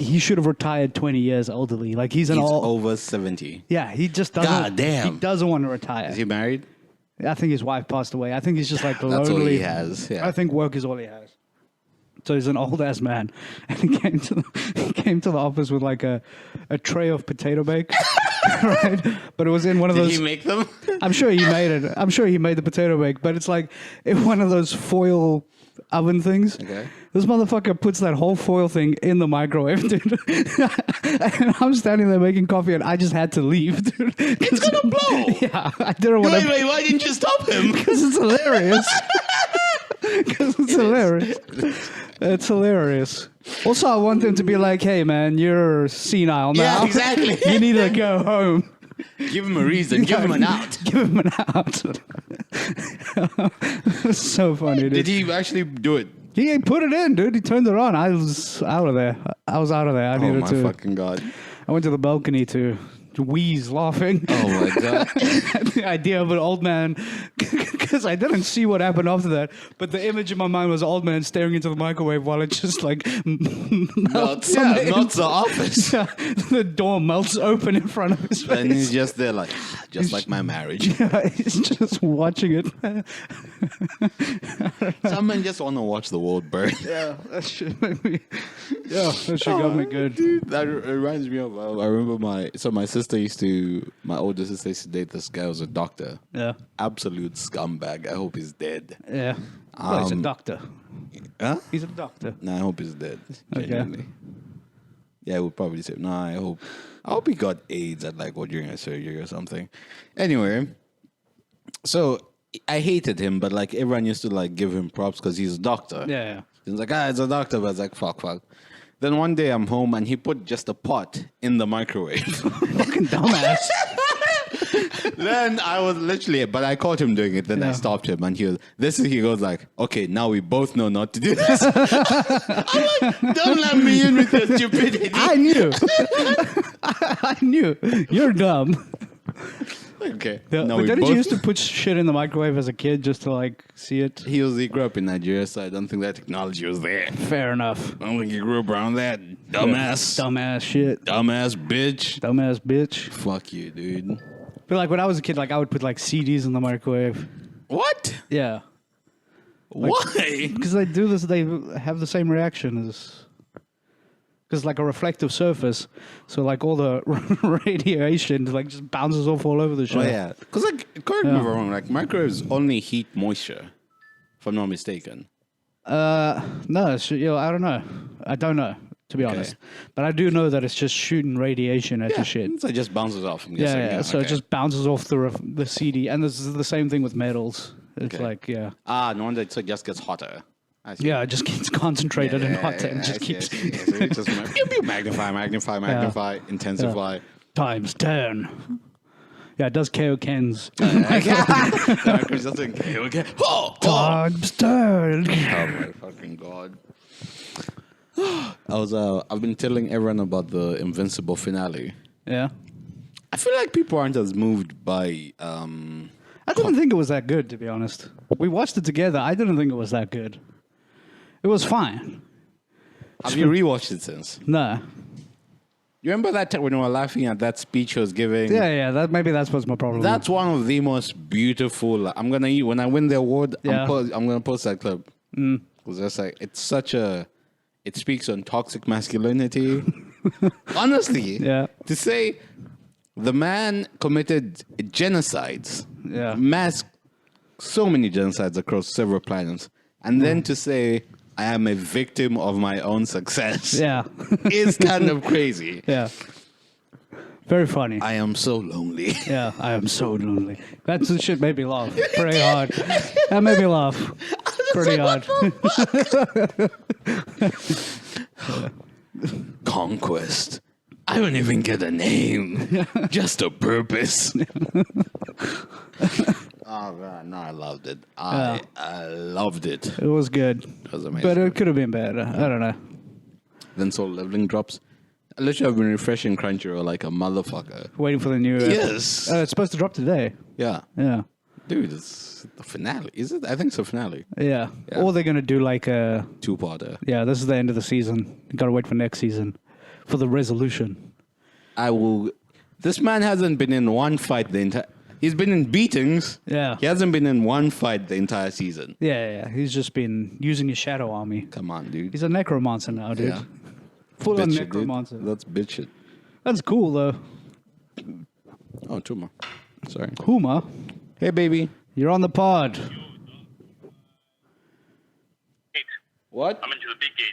Speaker 2: he should have retired 20 years elderly. Like he's
Speaker 4: over 70.
Speaker 2: Yeah, he just doesn't.
Speaker 4: God damn.
Speaker 2: He doesn't want to retire.
Speaker 4: Is he married?
Speaker 2: I think his wife passed away. I think he's just like lonely.
Speaker 4: That's all he has. Yeah.
Speaker 2: I think work is all he has. So he's an old ass man, and he came to the office with like a tray of potato bake, right? But it was in one of those.
Speaker 4: Did he make them?
Speaker 2: I'm sure he made it. I'm sure he made the potato bake, but it's like in one of those foil oven things.
Speaker 4: Okay.
Speaker 2: This motherfucker puts that whole foil thing in the microwave, dude. And I'm standing there making coffee, and I just had to leave, dude.
Speaker 4: It's gonna blow.
Speaker 2: Yeah, I didn't want to.
Speaker 4: Wait, why didn't you stop him?
Speaker 2: Because it's hilarious. Because it's hilarious. It's hilarious. Also, I want them to be like, "Hey, man, you're senile now.
Speaker 4: Yeah, exactly.
Speaker 2: You need to go home."
Speaker 4: Give him a reason. Give him an out.
Speaker 2: Give him an out. It's so funny, dude.
Speaker 4: Did he actually do it?
Speaker 2: He put it in, dude. He turned it on. I was out of there. I
Speaker 4: Oh
Speaker 2: needed
Speaker 4: my
Speaker 2: to.
Speaker 4: fucking god.
Speaker 2: I went to the balcony to wheeze laughing.
Speaker 4: Oh my god.
Speaker 2: The idea of an old man, because I didn't see what happened after that, but the image in my mind was an old man staring into the microwave while it just like melts.
Speaker 4: Melts the office.
Speaker 2: The door melts open in front of his face.
Speaker 4: And he's just there like, just like my marriage.
Speaker 2: Yeah, he's just watching it.
Speaker 4: Some men just want to watch the world burn.
Speaker 2: Yeah, that shit made me. Yeah, that shit got me good.
Speaker 4: Dude, that reminds me of, I remember my older sister used to date this guy who was a doctor.
Speaker 2: Yeah,
Speaker 4: Absolute scumbag. I hope he's dead.
Speaker 2: yeah. Well, he's a doctor.
Speaker 4: Huh?
Speaker 2: He's a doctor.
Speaker 4: Nah, I hope he's dead.
Speaker 2: Okay.
Speaker 4: Genuinely. Yeah, I would probably say, I hope he got AIDS at like during a surgery or something. Anyway, so I hated him, but like everyone used to like give him props because he's a doctor.
Speaker 2: Yeah.
Speaker 4: He's like, it's a doctor, but I was like, fuck. Then one day I'm home and he put just a pot in the microwave.
Speaker 2: Fucking dumbass.
Speaker 4: Then I was but I caught him doing it. Then I stopped him and he goes like, okay, now we both know not to do this. I'm like, don't let me in with your stupidity.
Speaker 2: I knew. I knew. You're dumb.
Speaker 4: Okay.
Speaker 2: But didn't you used to put shit in the microwave as a kid just to like see it?
Speaker 4: He grew up in Nigeria, so I don't think that technology was there.
Speaker 2: Fair enough.
Speaker 4: I don't think he grew up around that. Dumbass.
Speaker 2: Dumbass shit.
Speaker 4: Dumbass bitch.
Speaker 2: Dumbass bitch.
Speaker 4: Fuck you, dude.
Speaker 2: But like when I was a kid, like I would put like CDs in the microwave.
Speaker 4: What?
Speaker 2: Yeah.
Speaker 4: Why?
Speaker 2: Because they do this, they have the same reaction as. Because like a reflective surface, so like all the radiation like just bounces off all over the show.
Speaker 4: Oh yeah, because like correct me if I'm wrong. Like microwaves only heat moisture, if I'm not mistaken.
Speaker 2: No, I don't know. I don't know, to be honest. But I do know that it's just shooting radiation at the shit.
Speaker 4: So it just bounces off. I'm
Speaker 2: Yeah,
Speaker 4: guessing.
Speaker 2: yeah. So it just bounces off the CD, and this is the same thing with metals. It's like
Speaker 4: no wonder it just gets hotter. I see.
Speaker 2: Yeah, it just gets concentrated and hotter and just keeps
Speaker 4: So it just magnify, intensify.
Speaker 2: times 10. Yeah, it does KO Ken's.
Speaker 4: Okay.
Speaker 2: Times 10.
Speaker 4: Oh my fucking god. I've been telling everyone about the Invincible finale.
Speaker 2: Yeah.
Speaker 4: I feel like people aren't as moved by
Speaker 2: I didn't think it was that good, to be honest. We watched it together. I didn't think it was that good. It was fine.
Speaker 4: Have you rewatched it since?
Speaker 2: No.
Speaker 4: You remember that time when we were laughing at that speech he was giving?
Speaker 2: Yeah. Maybe that's what's my problem.
Speaker 4: That's one of the most beautiful. I'm gonna when I win the award.
Speaker 2: Yeah.
Speaker 4: I'm gonna post that clip because that's like it's such a. It speaks on toxic masculinity. Honestly, to say the man committed genocides, so many genocides across several planets, and then to say I am a victim of my own success, is kind of crazy.
Speaker 2: Yeah. Very funny.
Speaker 4: I am so lonely.
Speaker 2: Yeah, I am so lonely. That shit made me laugh pretty hard. That made me laugh pretty hard.
Speaker 4: Conquest. I don't even get a name, just a purpose. Oh man, no, I loved it. I loved it.
Speaker 2: It was good.
Speaker 4: It was amazing.
Speaker 2: But it could have been better. I don't know.
Speaker 4: Then Soul Leveling drops. I literally have been refreshing Crunchyroll like a motherfucker.
Speaker 2: Waiting for the new.
Speaker 4: Yes.
Speaker 2: It's supposed to drop today.
Speaker 4: Yeah.
Speaker 2: Yeah.
Speaker 4: Dude, it's the finale. Is it? I think it's the finale.
Speaker 2: Yeah.
Speaker 4: Yeah.
Speaker 2: Or they're gonna do like a.
Speaker 4: Two-parter.
Speaker 2: Yeah, this is the end of the season. You gotta wait for next season for the resolution.
Speaker 4: I will. This man hasn't been in one fight the entire. He's been in beatings.
Speaker 2: Yeah.
Speaker 4: He hasn't been in one fight the entire season.
Speaker 2: Yeah. He's just been using his shadow army.
Speaker 4: Come on, dude.
Speaker 2: He's a necromancer now, dude.
Speaker 4: Yeah.
Speaker 2: Full on
Speaker 4: Bitch shit, dude.
Speaker 2: necromancer.
Speaker 4: That's bitch shit.
Speaker 2: That's cool though.
Speaker 4: Oh, Tuma. Sorry.
Speaker 2: Huma,
Speaker 4: Hey, baby.
Speaker 2: you're on the pod.
Speaker 5: Gate.
Speaker 4: What?
Speaker 5: I'm into the big gate.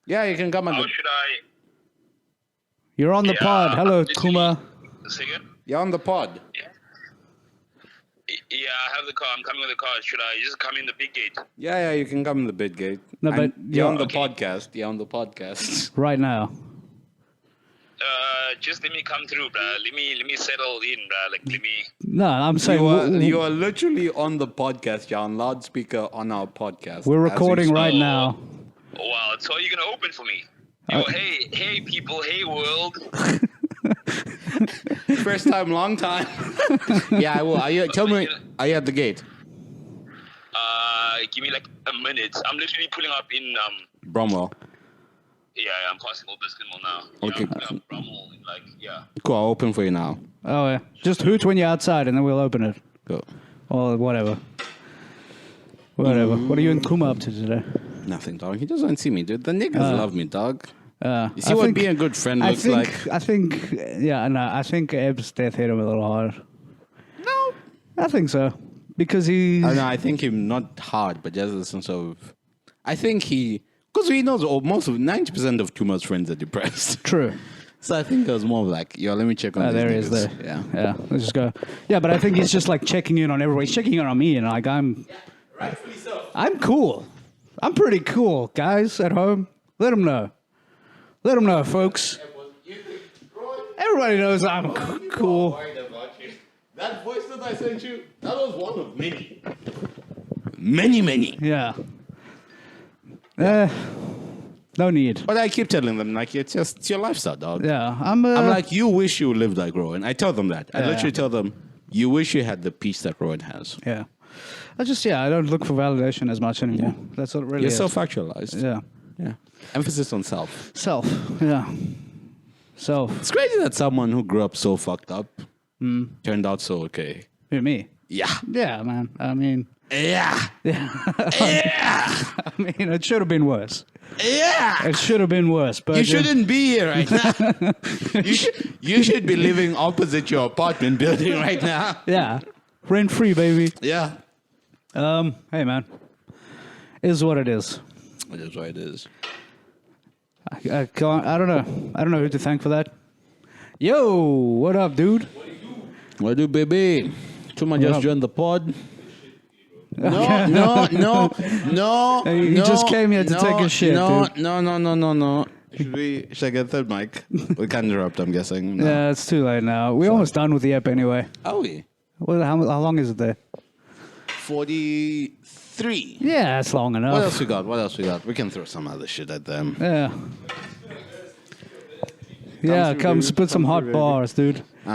Speaker 4: Yeah, you can come on
Speaker 5: How
Speaker 4: the.
Speaker 5: should I?
Speaker 2: You're on the pod. Hello,
Speaker 5: literally-
Speaker 2: Kuma.
Speaker 5: Say again?
Speaker 4: You're on the pod.
Speaker 5: Yeah, I have the car. I'm coming with the car. Should I just come in the big gate?
Speaker 4: Yeah, you can come in the big gate.
Speaker 2: No, but
Speaker 4: you're on the
Speaker 5: okay.
Speaker 4: podcast. You're on the podcast.
Speaker 2: Right now.
Speaker 5: Just let me come through, bruh. Let me settle in, bruh. Like, let me.
Speaker 2: No, I'm saying
Speaker 4: You are literally on the podcast. You're on loudspeaker on our podcast.
Speaker 2: we're
Speaker 4: as we
Speaker 2: recording
Speaker 4: speak.
Speaker 2: right now.
Speaker 5: Wow, so you're gonna open for me? Yo, hey, people, hey, world.
Speaker 4: First time, long time. Yeah, I will. Tell me, are you at the gate?
Speaker 5: Give me like a minute. I'm literally pulling up in
Speaker 4: Bromwell.
Speaker 5: Yeah, I'm passing Old Biscuit Mall now.
Speaker 4: Okay.
Speaker 5: Yeah, I'm pulling up Brummel in like
Speaker 4: Cool, I'll open for you now.
Speaker 2: Oh yeah. Just hoot when you're outside, and then we'll open it.
Speaker 4: Go.
Speaker 2: Or whatever. Whatever. What are you and Kuma up to today?
Speaker 4: Nothing, dog. He doesn't see me, dude. The niggas love me, dog. You see
Speaker 2: I
Speaker 4: what
Speaker 2: think-
Speaker 4: being a good friend looks like?
Speaker 2: I think, yeah, no, I think Eb's death hit him a little hard. No. I think so. Because he.
Speaker 4: I know. I think him not hard, but just a sense of. I think he, because he knows most of 90% of Tuma's friends are depressed.
Speaker 2: True.
Speaker 4: So I think it was more of like, yo, let me check on these
Speaker 2: There he is
Speaker 4: niggas.
Speaker 2: there.
Speaker 4: Yeah.
Speaker 2: Yeah, let's just go. Yeah, but I think he's just like checking in on everybody. He's checking in on me, and like I'm cool. I'm pretty cool, guys at home. Let them know. Let them know, folks. Everybody knows I'm cool.
Speaker 4: That voice that I sent you, that was one of many. Many.
Speaker 2: Yeah. No need.
Speaker 4: But I keep telling them, like, it's your lifestyle, dog.
Speaker 2: Yeah,
Speaker 4: I'm like, you wish you lived like Rowan. I tell them that. I
Speaker 2: Yeah.
Speaker 4: literally tell them, you wish you had the peace that Rowan has.
Speaker 2: yeah. I don't look for validation as much anymore. That's what it really
Speaker 4: You're
Speaker 2: is.
Speaker 4: self-actualized.
Speaker 2: Yeah.
Speaker 4: Yeah. Emphasis on self.
Speaker 2: Self. Yeah. Self.
Speaker 4: It's crazy that someone who grew up so fucked up turned out so okay.
Speaker 2: Who, me?
Speaker 4: Yeah.
Speaker 2: Yeah, man. I mean,
Speaker 4: Yeah.
Speaker 2: yeah.
Speaker 4: Yeah.
Speaker 2: I mean, it should have been worse.
Speaker 4: Yeah.
Speaker 2: It should have been worse. But
Speaker 4: You shouldn't be here right now. you should be living opposite your apartment building right now.
Speaker 2: Yeah. Rent free, baby.
Speaker 4: Yeah.
Speaker 2: Hey, man. Is what it is.
Speaker 4: It is what it is.
Speaker 2: I don't know. I don't know who to thank for that. Yo, what up, dude?
Speaker 4: What do, baby? Tuma just
Speaker 2: up?
Speaker 4: joined the pod. No.
Speaker 2: You just came here to take a shit,
Speaker 4: No.
Speaker 2: dude.
Speaker 4: Should I get a third mic? We can't interrupt, I'm guessing. No.
Speaker 2: Yeah, it's too late now. We're almost done with the app anyway.
Speaker 4: Are we?
Speaker 2: How long is it there?
Speaker 4: 43.
Speaker 2: Yeah, that's long enough.
Speaker 4: What else we got? We can throw some other shit at them.
Speaker 2: Yeah. Yeah,
Speaker 4: through,
Speaker 2: come
Speaker 4: dude.
Speaker 2: spit some
Speaker 4: Come
Speaker 2: hot
Speaker 4: through, baby.
Speaker 2: bars, dude.
Speaker 4: What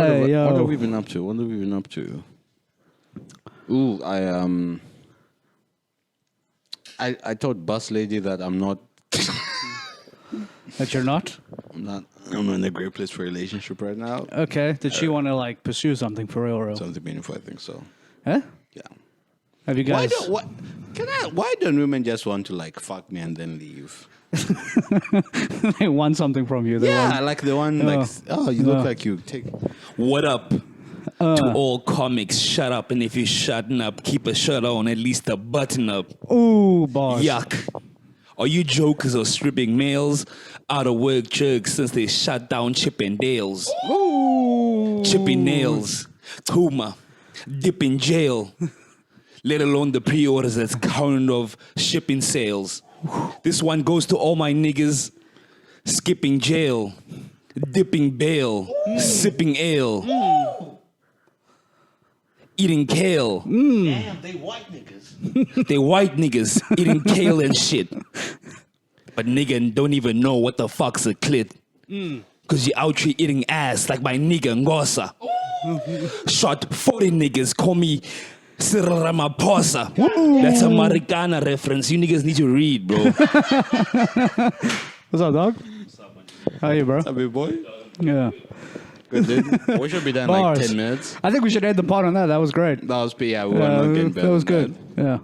Speaker 2: Hey, yo.
Speaker 4: have we been up to? Ooh, I told bus lady that I'm not
Speaker 2: That you're not?
Speaker 4: I'm in a great place for a relationship right now.
Speaker 2: Okay. Did she want to like pursue something for real?
Speaker 4: Something meaningful, I think so.
Speaker 2: Huh?
Speaker 4: Yeah.
Speaker 2: Have you guys?
Speaker 4: Why don't women just want to like fuck me and then leave?
Speaker 2: They want something from you. They
Speaker 4: Yeah,
Speaker 2: want-
Speaker 4: like the one like you look like you take.
Speaker 6: What up? To all comics, shut up. And if you're shutting up, keep a shirt on, at least a button up.
Speaker 2: Ooh, boss.
Speaker 6: Yuck. Are you jokers or stripping males? Out of work jerks since they shut down Chip and Dale's.
Speaker 2: Ooh.
Speaker 6: Chippy nails. Kuma. Dip in jail. Let alone the pre-orders that's counting of shipping sales. This one goes to all my niggas skipping jail, dipping bail, sipping ale, eating kale.
Speaker 4: Damn, they white niggas.
Speaker 6: They white niggas eating kale and shit. But nigga don't even know what the fuck's a clit. Cause you out here eating ass like my nigga Ngosa. Shot 40 niggas, call me Cyril Ramaphosa. That's a Marikana reference. You niggas need to read, bro.
Speaker 2: What's up, dog? How are you, bro?
Speaker 4: Happy boy.
Speaker 2: Yeah.
Speaker 4: Good dude. We should be done in like
Speaker 2: Bars.
Speaker 4: 10 minutes.
Speaker 2: I think we should end the pod on that. That was great.
Speaker 4: That was yeah, we were not getting better.
Speaker 2: That was
Speaker 4: than
Speaker 2: good. Yeah.